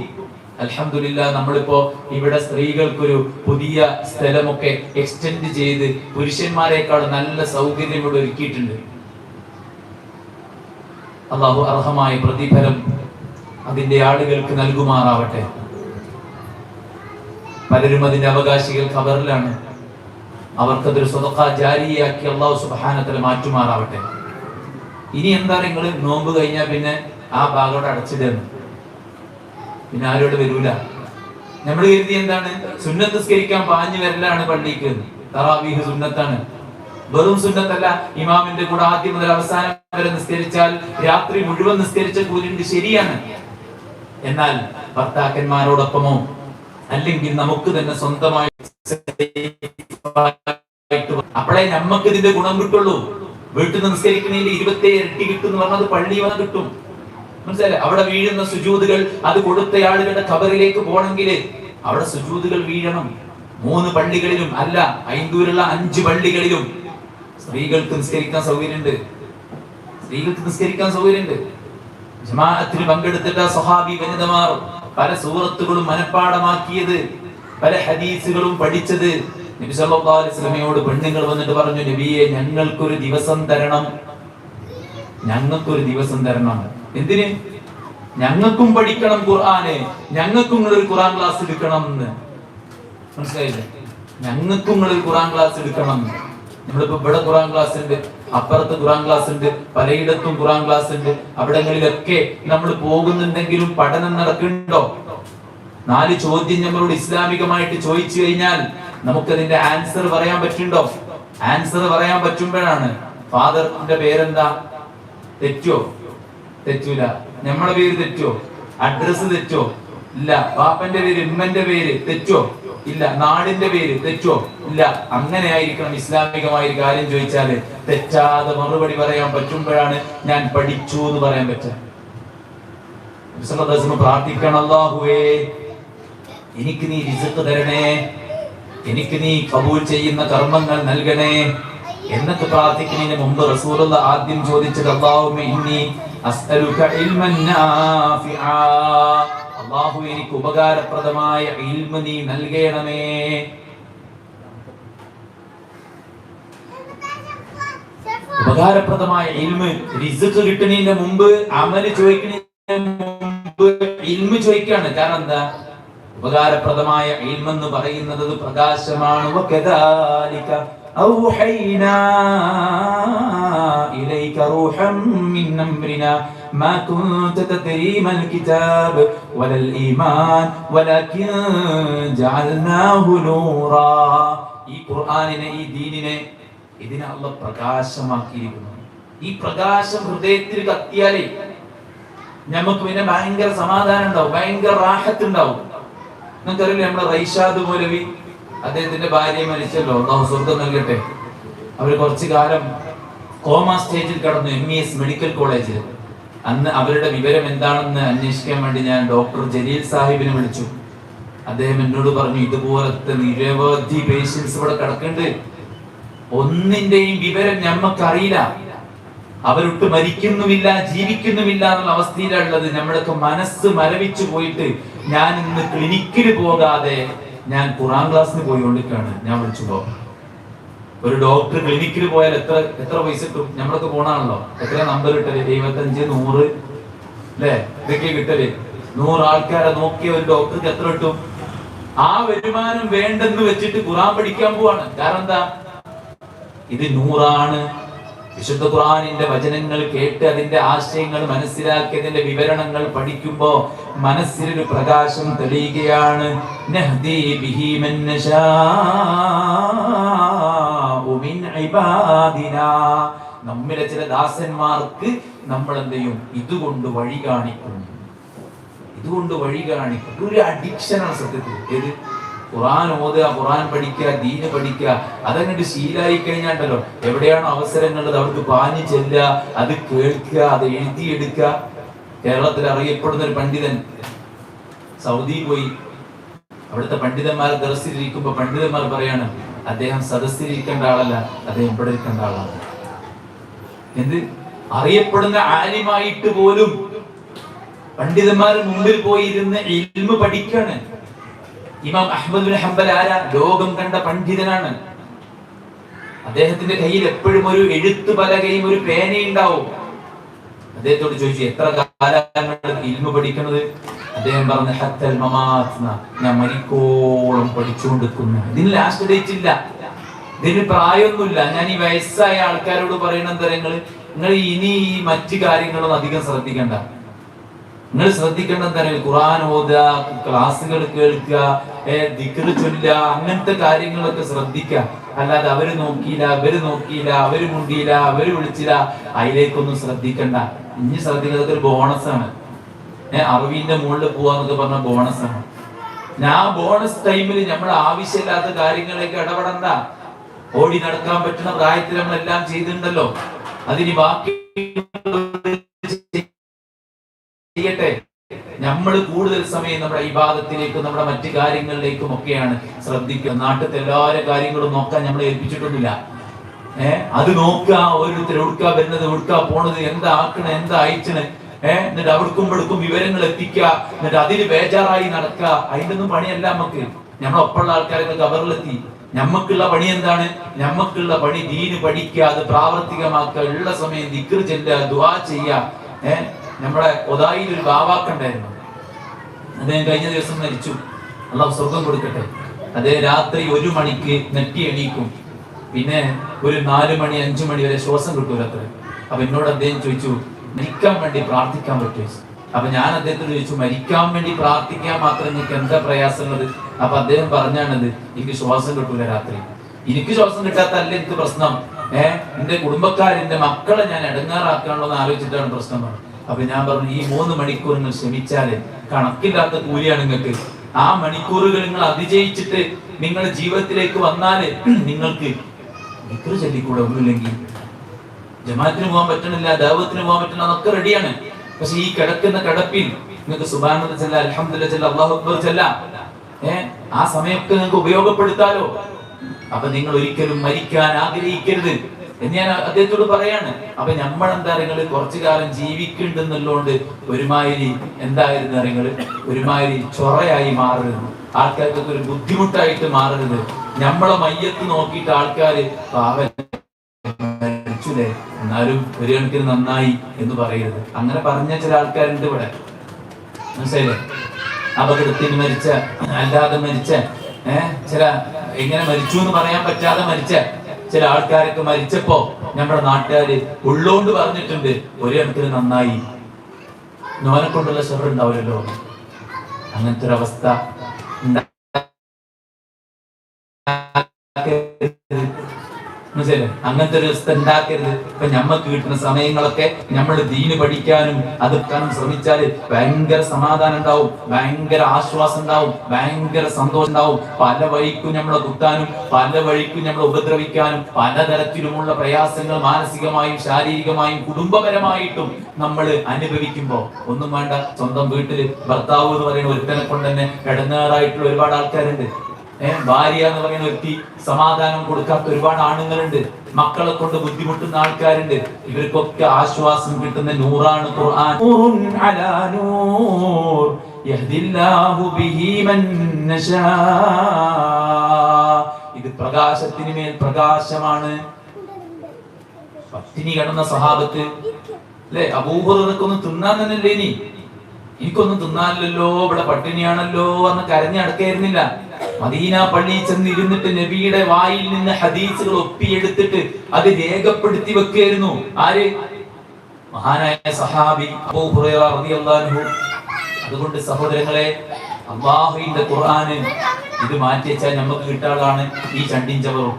അൽഹംദുലില്ലാഹ്, നമ്മളിപ്പോ ഇവിടെ സ്ത്രീകൾക്കൊരു പുതിയ സ്ഥലമൊക്കെ എക്സ്റ്റെൻഡ് ചെയ്ത് പുരുഷന്മാരെക്കാൾ നല്ല സൗകര്യം ഇവിടെ ഒരുക്കിയിട്ടുണ്ട്. അല്ലാഹു അർഹമായ പ്രതിഫലം അതിന്റെ ആളുകൾക്ക് നൽകുമാറാവട്ടെ. പലരും അതിന്റെ അവകാശികൾ ഖബറിലാണ്. അവർക്കതൊരു സദഖ ജാരിയാക്കി അല്ലാഹു സുബ്ഹാനഹു വ തആല മാറ്റുമാറാവട്ടെ. ഇനി എന്താ, നിങ്ങൾ നോമ്പ് കഴിഞ്ഞാൽ പിന്നെ ആ ഭാഗത്തോട് അടച്ചിടുന്നു, പിന്നെ ആരോട് വരൂല. നമ്മൾ കരുതി എന്താണ്, സുന്നത്ത് നിസ്കരിക്കാൻ പാഞ്ഞു വരലാണ് പള്ളിക്ക്. തറാവീഹ് സുന്നത്താണ്, വെറും സുന്നത്തല്ല. ഇമാമിന്റെ കൂടെ ആദ്യം മുതൽ അവസാനം വരെ നിസ്കരിച്ചാൽ രാത്രി മുഴുവൻ നിസ്കരിച്ച കൂലിണ്ട്, ശരിയാണ്. എന്നാൽ ഭർത്താക്കന്മാരോടൊപ്പമോ അല്ലെങ്കിൽ നമുക്ക് തന്നെ സ്വന്തമായി അപ്പോഴേ നമുക്ക് ഇതിന്റെ ഗുണം കിട്ടുള്ളൂ. വീട്ടിൽ നിന്ന് നിസ്കരിക്കുന്നതിന്റെ 27 ഇരട്ടി കിട്ടും എന്ന് പറഞ്ഞാൽ അത് പള്ളി വന്ന് കിട്ടും. മനസ്സിലായില്ലേ? അവിടെ വീഴുന്ന സുജൂദുകൾ അത് കൊടുത്ത ആളുകളുടെ ഖബറിലേക്ക് പോകണമെങ്കിൽ അവിടെ സുജൂദുകൾ വീഴണം. 3 പള്ളികളിലും അല്ല, ഐന്തൂരുള്ള 5 പള്ളികളിലും സ്ത്രീകൾക്ക് നിസ്കരിക്കാൻ സൗകര്യമുണ്ട്. ജമാഅത്തിൽ പങ്കെടുത്തിട്ട് സ്വഹാബി വനിതമാർ പല സൂറത്തുകളും മനഃപ്പാടമാക്കിയത്, പല ഹദീസുകളും പഠിച്ചത്. നബി സല്ലല്ലാഹു അലൈഹി വസല്ലമയോട് പെണ്ണുങ്ങൾ വന്നിട്ട് പറഞ്ഞു, നബിയെ ഞങ്ങൾക്കൊരു ദിവസം തരണം. എന്തിന്? ഞങ്ങൾക്കും പഠിക്കണം ഖുർആന്, ഞങ്ങൾക്കും നിങ്ങളൊരു ഖുർആൻ ക്ലാസ് എടുക്കണം എന്ന്. മനസ്സിലായില്ലേ? ഞങ്ങൾക്കും നിങ്ങളൊരു ഖുർആൻ ക്ലാസ് എടുക്കണം. നമ്മളിപ്പോ ഇവിടെ ഖുർആൻ ക്ലാസ് ഉണ്ട്, അപ്പുറത്ത് ഖുർആൻ ക്ലാസ് ഉണ്ട്, പലയിടത്തും ഖുർആൻ ക്ലാസ് ഉണ്ട്. അവിടങ്ങളിലൊക്കെ നമ്മൾ പോകുന്നുണ്ടെങ്കിലും പഠനം നടക്കുന്നുണ്ടോ? 4 ചോദ്യം നമ്മളോട് ഇസ്ലാമികമായിട്ട് ചോദിച്ചു കഴിഞ്ഞാൽ നമുക്കതിന്റെ ആൻസർ പറയാൻ പറ്റുന്നുണ്ടോ? ആൻസർ പറയാൻ പറ്റുമ്പോഴാണ്. ഫാദറിന്റെ പേരെന്താ? തെറ്റൂല. നമ്മളെ പേര് തെറ്റോ? അഡ്രസ് തെറ്റോ? ഇല്ല. പാപ്പന്റെ പേര്, ഉമ്മന്റെ പേര് തെറ്റോ? ഇല്ല. നാടിന്റെ പേര് തെറ്റോ? ഇല്ല. അങ്ങനെ ആയിരിക്കണം ഇസ്ലാമികമായ ഒരു കാര്യം ചോദിച്ചാല് തെറ്റാതെ മറുപടി പറയാൻ പറ്റുമ്പോഴാണ് ഞാൻ പഠിച്ചു എന്ന് പറയാൻ പറ്റുക. പ്രാർത്ഥിക്കണം, അല്ലാഹുവേ എനിക്ക് നീ റിസ്ക് തരണേ, എനിക്ക് നീ ഖബൂൽ ചെയ്യുന്ന കർമ്മങ്ങൾ നൽകണേ എന്നൊക്കെ പ്രാർത്ഥിക്കുന്നതിന് മുമ്പ് റസൂലുള്ളാഹി ആദ്യം ചോദിച്ചത് അല്ലാഹുമ്മ ഇന്നി അസ്അലുക ഇൽമൻ നാഫിആ, അല്ലാഹു എനിക്ക് ഉപകാരപ്രദമായ ഇൽമ നീ നൽകണമേ. ഉപകാരപ്രദമായ ഇൽമ റിസ്ക് കിട്ടുന്നതിന് മുമ്പ്, അമൽ ചോദിക്കുന്നതിന് മുമ്പ് ഇൽമു ചോദിക്കാണ്. കാരണം എന്താ? ഉപകാരപ്രദമായ ഇൽമെന്ന് പറയുന്നത് അത് പ്രകാശമാണ്. വകദാലിക ഔഹൈനാ ഇലൈക റൂഹൻ മിൻ അംരിനാ മാ കുൻത തദ്രീ മൽ കിതാബ് വലൽ ഈമാൻ വലകിൻ ജഅൽനാഹു നൂറാ. ഈ ഖുർആനിനെ, ഈ ദീനിനെ, ഇതിനെ അല്ലാഹു പ്രകാശമാക്കിയിരിക്കുന്നു. ഈ പ്രകാശം ഹൃദയത്തിൽ കത്തിയാലേ നമുക്ക് പിന്നെ ഭയങ്കര സമാധാനം ഉണ്ടാവും, ഭയങ്കര റാഹത്ത് ഉണ്ടാവും. നിങ്ങൾക്കറിയില്ല, നമ്മുടെ റൈഷാദ് മൗലവി, അദ്ദേഹത്തിന്റെ ഭാര്യ മരിച്ചല്ലോ, അല്ലാഹു സ്വർഗ്ഗം നൽകട്ടെ. അവർ കുറച്ചു കാലം കോമ സ്റ്റേജിൽ കടന്നു, MES മെഡിക്കൽ കോളേജിൽ. അന്ന് അവരുടെ വിവരം എന്താണെന്ന് അന്വേഷിക്കാൻ വേണ്ടി ഞാൻ ഡോക്ടർ ജലീൽ സാഹിബിനെ വിളിച്ചു. അദ്ദേഹം എന്നോട് പറഞ്ഞു, ഇതുപോലത്തെ നിരവധി പേഷ്യൻസ് ഇവിടെ കിടക്കുന്നുണ്ട്, ഒന്നിന്റെയും വിവരം ഞമ്മക്കറിയില്ല, അവരൊട്ട് മരിക്കുന്നുമില്ല ജീവിക്കുന്നുമില്ല എന്നുള്ള അവസ്ഥയിലുള്ളത്. നമ്മുടെയൊക്കെ മനസ്സ് മരവിച്ചു പോയിട്ട് ഞാൻ ഇന്ന് ക്ലിനിക്കിൽ പോകാതെ ഞാൻ ഖുർആൻ ക്ലാസ്സിന് പോയിക്കൊണ്ടിരിക്കുകയാണ്. ഞാൻ വിളിച്ചുപോ, ഒരു ഡോക്ടർ ക്ലിനിക്കിൽ പോയാൽ എത്ര പൈസ കിട്ടും? നമ്മളൊക്കെ പോണാണല്ലോ, എത്ര നമ്പർ കിട്ടല്? 75, 100 അല്ലേ, ഇതൊക്കെ കിട്ടല്. 100 ആൾക്കാരെ നോക്കിയ ഒരു ഡോക്ടർക്ക് എത്ര കിട്ടും? ആ വരുമാനം വേണ്ടെന്ന് വെച്ചിട്ട് ഖുർആൻ പഠിക്കാൻ പോവാണ്. കാരണം എന്താ? ഇത് നൂറാണ്. വിശുദ്ധ ഖുർആനിന്റെ വചനങ്ങൾ കേട്ട് അതിന്റെ ആശയങ്ങൾ മനസ്സിലാക്കി അതിന്റെ വിവരണങ്ങൾ പഠിക്കുമ്പോ മനസ്സിലൊരു പ്രകാശം തെളിയുകയാണ്. നഹ്ദി ബിഹി മൻ നശാഉ മിൻ ഇബാദിനാ. നമ്മിലെ ചില ദാസന്മാർക്ക് നമ്മൾ എന്ത് ചെയ്യും? ഇതുകൊണ്ട് വഴി കാണിക്കും, ഇതുകൊണ്ട് വഴി കാണിക്കും. ഒരു അഡിക്ഷനാണ് സത്യത്തിൽ. ഏത്? ഖുർആൻ ഓതുക, ഖുർആൻ പഠിക്കുക, ദീന് പഠിക്കുക. അതങ്ങോട്ട് ശീലായി കഴിഞ്ഞാണ്ടല്ലോ, എവിടെയാണോ അവസരങ്ങളുള്ളത് അവർക്ക് പാഞ്ഞു ചെല്ലുക, അത് കേൾക്കുക, അത് എഴുതിയെടുക്കുക. കേരളത്തിൽ അറിയപ്പെടുന്ന ഒരു പണ്ഡിതൻ സൗദി പോയി. അവിടുത്തെ പണ്ഡിതന്മാരെ ദർസിലിരിക്കുമ്പോ പണ്ഡിതന്മാർ പറയാണ്, അദ്ദേഹം സദസ്സിലിരിക്കേണ്ട ആളല്ല, അദ്ദേഹം ഇവിടെ ഇരിക്കേണ്ട ആളാണ്. എന്ത്? അറിയപ്പെടുന്ന ആലിമായിട്ട് പോലും പണ്ഡിതന്മാരുടെ മുമ്പിൽ പോയി ഇരുന്ന് ഇൽമു പഠിക്കാണ്. ഇമാം അഹ്മദ് ബിൻ ഹംബൽ ആരാ? ലോകം കണ്ട പണ്ഡിതനാണ്. അദ്ദേഹത്തിന്റെ കയ്യിൽ എപ്പോഴും ഒരു എഴുത്തു പലകയും ഒരു പേനയുണ്ടാവും. അദ്ദേഹത്തോട് ചോദിച്ചു, എത്ര കാലങ്ങൾ ഇൽമു പഠിക്കുന്നത്? അദ്ദേഹം പറഞ്ഞു, ഹത്തൽ മമാത്, ഞാൻ മരിക്കോളം പഠിച്ചുകൊണ്ടിരിക്കുന്നു. ഇതിന് ലാസ്റ്റ് ഡേറ്റ് ഇല്ല, ഇതിന് പ്രായമൊന്നുമില്ല. ഞാൻ ഈ വയസ്സായ ആൾക്കാരോട് പറയണ തരങ്ങൾ, നിങ്ങൾ ഇനി ഈ മറ്റു കാര്യങ്ങളൊന്നും അധികം ശ്രദ്ധിക്കണ്ട. നിങ്ങൾ ശ്രദ്ധിക്കേണ്ട എന്താണ്? ഖുർആൻ ഓതുക, ക്ലാസ്സുകൾ കേൾക്കുക, ദിക്ർ ചൊല്ലുക, അങ്ങനത്തെ കാര്യങ്ങളൊക്കെ ശ്രദ്ധിക്കുക. അല്ലാതെ അവര് നോക്കിയില്ല, അവര് മുണ്ടിയില്ല, അവര് വിളിച്ചില്ല, അതിലേക്കൊന്നും ശ്രദ്ധിക്കണ്ട. ഇനി ശ്രദ്ധിക്കുന്നത് ഒരു ബോണസാണ്. അറിവിന്റെ മുകളിൽ പോവാന്നൊക്കെ പറഞ്ഞ ബോണസാണ്. ഞാൻ ബോണസ് ടൈമിൽ നമ്മൾ ആവശ്യമില്ലാത്ത കാര്യങ്ങളിലേക്ക് ഇടപെടണ്ട. ഓടി നടക്കാൻ പറ്റുന്ന പ്രായത്തിൽ നമ്മളെല്ലാം ചെയ്തിട്ടുണ്ടല്ലോ, അതിന് ബാക്കി ചെയ്യട്ടെ. നമ്മൾ കൂടുതൽ സമയം നമ്മുടെ ഇബാദത്തിലേക്കും നമ്മുടെ മറ്റു കാര്യങ്ങളിലേക്കും ഒക്കെയാണ് ശ്രദ്ധിക്കുക. നാട്ടിലത്തെ എല്ലാവരുടെ കാര്യങ്ങളും നോക്കാൻ നമ്മളെ ഏൽപ്പിച്ചിട്ടൊന്നുമില്ല. അത് നോക്കുക, ഓരോരുത്തർ ഒടുക്ക വരുന്നത്, ഒടുക്ക പോണത്, എന്താ ആക്കണേ, എന്താ അയച്ചണ്, എന്നിട്ട് അവിടേക്കും ഇവിടേക്കും വിവരങ്ങൾ എത്തിക്കുക, എന്നിട്ട് അതിന് ബേജാറായി നടക്കുക. അതിന്റെ ഒന്നും പണിയല്ല നമുക്ക്. നമ്മളൊപ്പമുള്ള ആൾക്കാരൊക്കെ കബറിലെത്തി. നമ്മക്കുള്ള പണി എന്താണ്? നമ്മക്കുള്ള പണി ദീന് പഠിക്കുക, അത് പ്രാവർത്തികമാക്കുക, ഉള്ള സമയം ദിക്ർ ചെല്ലുക, ദുആ ചെയ്യുക. നമ്മുടെ ഒതായിൽ ഒരു ബാവാക്കുണ്ടായിരുന്നു. അദ്ദേഹം കഴിഞ്ഞ ദിവസം മരിച്ചു, അല്ലാഹു സ്വർഗ്ഗം കൊടുക്കട്ടെ. അദ്ദേഹം രാത്രി 1 മണിക്ക് നെറ്റി എണീക്കും, പിന്നെ ഒരു 4 മണി 5 മണി വരെ ശ്വാസം കിട്ടൂല അത്ര. അപ്പൊ എന്നോട് അദ്ദേഹം ചോദിച്ചു, മരിക്കാൻ വേണ്ടി പ്രാർത്ഥിക്കാൻ പറ്റുമോ? അപ്പൊ ഞാൻ അദ്ദേഹത്തോട് ചോദിച്ചു, മരിക്കാൻ വേണ്ടി പ്രാർത്ഥിക്കാൻ മാത്രം നിങ്ങൾക്ക് എന്താ പ്രയാസമുള്ളത്? അപ്പൊ അദ്ദേഹം പറഞ്ഞാണത്, എനിക്ക് ശ്വാസം കിട്ടൂല രാത്രി. എനിക്ക് ശ്വാസം കിട്ടാത്തല്ല എനിക്ക് പ്രശ്നം, എന്റെ കുടുംബക്കാരെന്റെ മക്കളെ ഞാൻ ഇടങ്ങാറാക്കാണല്ലോ എന്ന് ആലോചിച്ചിട്ടാണ് പ്രശ്നം. അപ്പൊ ഞാൻ പറഞ്ഞു, ഈ 3 മണിക്കൂർ നിങ്ങൾ ശ്രമിച്ചാല് കണക്കില്ലാത്ത കൂലിയാണ് നിങ്ങൾക്ക്. ആ മണിക്കൂറുകൾ നിങ്ങൾ അതിജയിച്ചിട്ട് നിങ്ങൾ ജീവിതത്തിലേക്ക് വന്നാല് നിങ്ങൾക്ക് ദിക്ർ ചൊല്ലിക്കൂടെ? ഒന്നുമില്ലെങ്കിൽ ജമാഅത്തിന് പോകാൻ പറ്റണില്ല, ദഅവത്തിന് പോകാൻ പറ്റണില്ല, അതൊക്കെ റെഡിയാണ്. പക്ഷെ ഈ കിടക്കുന്ന കിടപ്പിൽ നിങ്ങൾക്ക് സുബ്ഹാനല്ലാഹ് ചൊല്ല, അൽഹംദുലില്ലാഹ് ചൊല്ല, അല്ലാഹു അക്ബർ ചൊല്ല, ആ സമയമൊക്കെ നിങ്ങൾക്ക് ഉപയോഗപ്പെടുത്താലോ. അപ്പൊ നിങ്ങൾ ഒരിക്കലും മരിക്കാൻ ആഗ്രഹിക്കരുത് എന്ന് ഞാൻ അദ്ദേഹത്തോട് പറയാണ്. അപ്പൊ നമ്മളെന്താ അറിയങ്ങള്, കുറച്ചു കാലം ജീവിക്കുന്നുണ്ടെന്നുള്ളതുകൊണ്ട് ഒരുമാതിരി എന്തായിരുന്നു അറിയങ്ങള്, ഒരുമാതിരി ചൊറയായി മാറരുത്, ആൾക്കാർക്കൊക്കെ ഒരു ബുദ്ധിമുട്ടായിട്ട് മാറരുത്. നമ്മളെ മയ്യത്ത് നോക്കിയിട്ട് ആൾക്കാര് മരിച്ചുലേ, എന്നാലും ഒരു കണക്കിന് നന്നായി എന്ന് പറയരുത്. അങ്ങനെ പറഞ്ഞ ചില ആൾക്കാരുണ്ട് ഇവിടെ. മനസ്സിലായില്ലേ? അപകടത്തിന് മരിച്ച, അല്ലാതെ മരിച്ച, ചില എങ്ങനെ മരിച്ചു എന്ന് പറയാൻ പറ്റാതെ മരിച്ച ചില ആൾക്കാരൊക്കെ മരിച്ചപ്പോ നമ്മുടെ നാട്ടുകാര് ഉള്ളോണ്ട് പറഞ്ഞിട്ടുണ്ട്, ഒരു കണക്കിന് നന്നായി, നോനെ കൊണ്ടുള്ള ഷെർ ഉണ്ടാവില്ലല്ലോ. അങ്ങനത്തെ ഒരു അവസ്ഥ അങ്ങനത്തെ ഒരു അവസ്ഥ ഉണ്ടാക്കരുത്. ഇപ്പൊ ഞമ്മക്ക് കിട്ടുന്ന സമയങ്ങളൊക്കെ നമ്മൾ ദീന് പഠിക്കാനും അത് ശ്രമിച്ചാല് ഭയങ്കര സമാധാനം ഉണ്ടാവും, ഭയങ്കര ആശ്വാസം ഉണ്ടാവും, ഭയങ്കര സന്തോഷം ഉണ്ടാവും. പല വഴിക്കും നമ്മളെ കുത്താനും പല വഴിക്കും നമ്മളെ ഉപദ്രവിക്കാനും പലതരത്തിലുമുള്ള പ്രയാസങ്ങൾ മാനസികമായും ശാരീരികമായും കുടുംബപരമായിട്ടും നമ്മൾ അനുഭവിക്കുമ്പോ ഒന്നും വേണ്ട, സ്വന്തം വീട്ടില് ഭർത്താവ് എന്ന് പറയുന്ന ഒരുത്തനെ കൊണ്ട് തന്നെ ഇടങ്ങേറായിട്ടുള്ള ഒരുപാട് ആൾക്കാരുണ്ട്. ഭാര്യ എന്ന് പറയുന്ന വ്യക്തി സമാധാനം കൊടുക്കാത്ത ഒരുപാട് ആണുങ്ങളുണ്ട്, മക്കളെ കൊണ്ട് ബുദ്ധിമുട്ടുന്ന ആൾക്കാരുണ്ട്. ഇവർക്കൊക്കെ ആശ്വാസം കിട്ടുന്ന നൂറാണ് ഖുർആൻ. ഇത് പ്രകാശത്തിന് മേൽ പ്രകാശമാണ്. പട്ടിണി കിടന്ന സഹാബത്ത് അല്ലെ, അബൂഹുറൈറക്കൊന്നും തിന്നാൻ തന്നെയല്ലേ, ഇനി എനിക്കൊന്നും തിന്നാനില്ലല്ലോ, ഇവിടെ പട്ടിണിയാണല്ലോ എന്ന് കരഞ്ഞടക്കായിരുന്നില്ല. മദീന പള്ളിയിൽ ചെന്നിരുന്നിട്ട് നബിയുടെ വായിൽ നിന്ന് ഹദീസുകൾ ഒപ്പിയെടുത്തിട്ട് അത് രേഖപ്പെടുത്തി വെക്കുകയായിരുന്നു. ആര്? മഹാനായ സഹാബി അബൂ ഹുറൈറ റളിയല്ലാഹു അൻഹു. അതുകൊണ്ട് സഹോദരങ്ങളെ, അല്ലാഹുവിന്റെ ഖുർആന് ഇത് മാറ്റി വെച്ചാൽ നമുക്ക് കിട്ടാളാണ് ഈ ചണ്ടിഞ്ചവറും.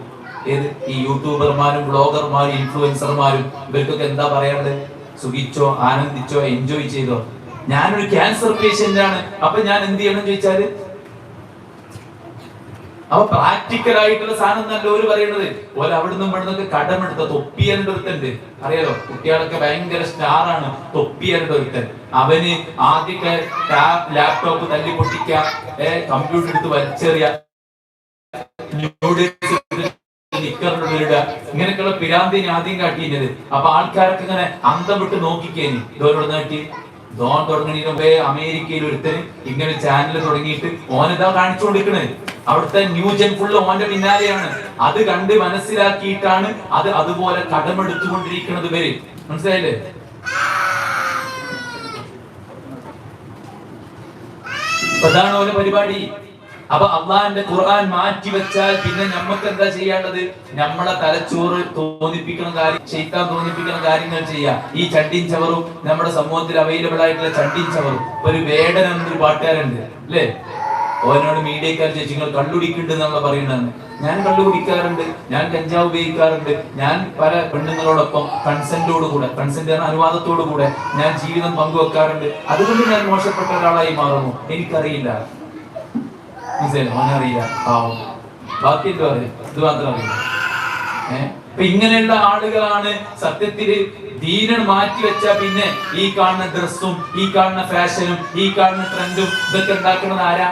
ഏത് ഈ യൂട്യൂബർമാരും ബ്ലോഗർമാരും ഇൻഫ്ലുവൻസർമാരും ഇവർക്കൊക്കെ എന്താ പറയാനുള്ളത്? സുഖിച്ചോ, ആനന്ദിച്ചോ, എൻജോയ് ചെയ്തോ. ഞാനൊരു ക്യാൻസർ പേഷ്യന്റ് ആണ്, അപ്പൊ ഞാൻ എന്ത് ചെയ്യണം ചോദിച്ചാല്, അപ്പൊ പ്രാക്ടിക്കൽ ആയിട്ടുള്ള സാധനം നല്ലവര് പറയുന്നത് പോലെ അവിടുന്ന് ഇവിടുന്നൊക്കെ കടമെടുത്ത തൊപ്പിയരുടെ ഒരുത്തണ്ട്, അറിയാലോ, കുട്ടികളൊക്കെ ഭയങ്കര സ്റ്റാർ ആണ് തൊപ്പിയരുടെ ഒരുത്തൻ. അവന് ആദ്യമൊക്കെ ലാപ്ടോപ്പ് തല്ലി പൊട്ടിക്ക, കമ്പ്യൂട്ടർ എടുത്ത് വലിച്ചെറിയ, ഇങ്ങനെയൊക്കെയുള്ള പിരാന്തിനെ ആദ്യം കാട്ടിയത്. അപ്പൊ ആൾക്കാരൊക്കെ ഇങ്ങനെ അന്തം വിട്ട് നോക്കിക്കേനി. ഇതോരോട് നാട്ടി ദോൺ തുടങ്ങുന്നതിന് മുമ്പേ അമേരിക്കയിൽ ഒരുത്തന് ഇങ്ങനെ ചാനൽ തുടങ്ങിയിട്ട് ഓനെന്താ കാണിച്ചുകൊണ്ടിരിക്കണേ, അവിടുത്തെ ന്യൂജൻ ഫുള്ള് ഓന്റെ പിന്നാലെയാണ്. അത് കണ്ട് മനസ്സിലാക്കിയിട്ടാണ് അത് അതുപോലെ കടമെടുത്തുകൊണ്ടിരിക്കുന്നത് വരെ. മനസ്സിലായില്ലേ? അതാണ് ഓരോ പരിപാടി. അപ്പൊ അള്ളാഹിന്റെ ഖുർആൻ മാറ്റി വെച്ചാൽ പിന്നെ നമുക്ക് എന്താ ചെയ്യാനുള്ളത്? നമ്മളെ തലച്ചോറ് തോന്നിപ്പിക്കുന്ന കാര്യം, ശൈത്താൻ തോന്നിപ്പിക്കുന്ന കാര്യങ്ങൾ ചെയ്യാം. ഈ ചണ്ടിൻ ചവറും നമ്മുടെ സമൂഹത്തിൽ അവൈലബിൾ ആയിട്ടുള്ള ചണ്ടിൻ ചവറും. ഒരു വേടൻ എന്നൊരു പാട്ടുകാരുണ്ട് അല്ലേ, ഓനോട് മീഡിയക്കാർ ചോദിച്ചു നിങ്ങൾ കള്ളുടിക്കുന്നുണ്ട് എന്നുള്ള പറയുന്നത്. ഞാൻ കള്ളു കുടിക്കാറുണ്ട്, ഞാൻ കഞ്ചാവ് ഉപയോഗിക്കാറുണ്ട്, ഞാൻ പല പെണ്ണുങ്ങളോടൊപ്പം കൺസെന്റോടുകൂടെ, കൺസെന്റ് എന്ന അനുവാദത്തോടു കൂടെ ഞാൻ ജീവിതം പങ്കുവെക്കാറുണ്ട്. അതുകൊണ്ട് ഞാൻ മോശപ്പെട്ട ഒരാളായി മാറുമോ? എനിക്കറിയില്ല. അവനറിയില്ല, പാവം. ബാക്കി എന്തോ അറിയാം, ഇത് മാത്രം അറിയില്ല. അപ്പൊ ഇങ്ങനെയുള്ള ആളുകളാണ് സത്യത്തില് ദീനൻ മാറ്റി വെച്ചാ പിന്നെ ഈ കാണുന്ന ഡ്രസ്സും ഈ കാണുന്ന ഫാഷനും ഈ കാണുന്ന ട്രെൻഡും ഇതൊക്കെ ഉണ്ടാക്കുന്നത് ആരാ?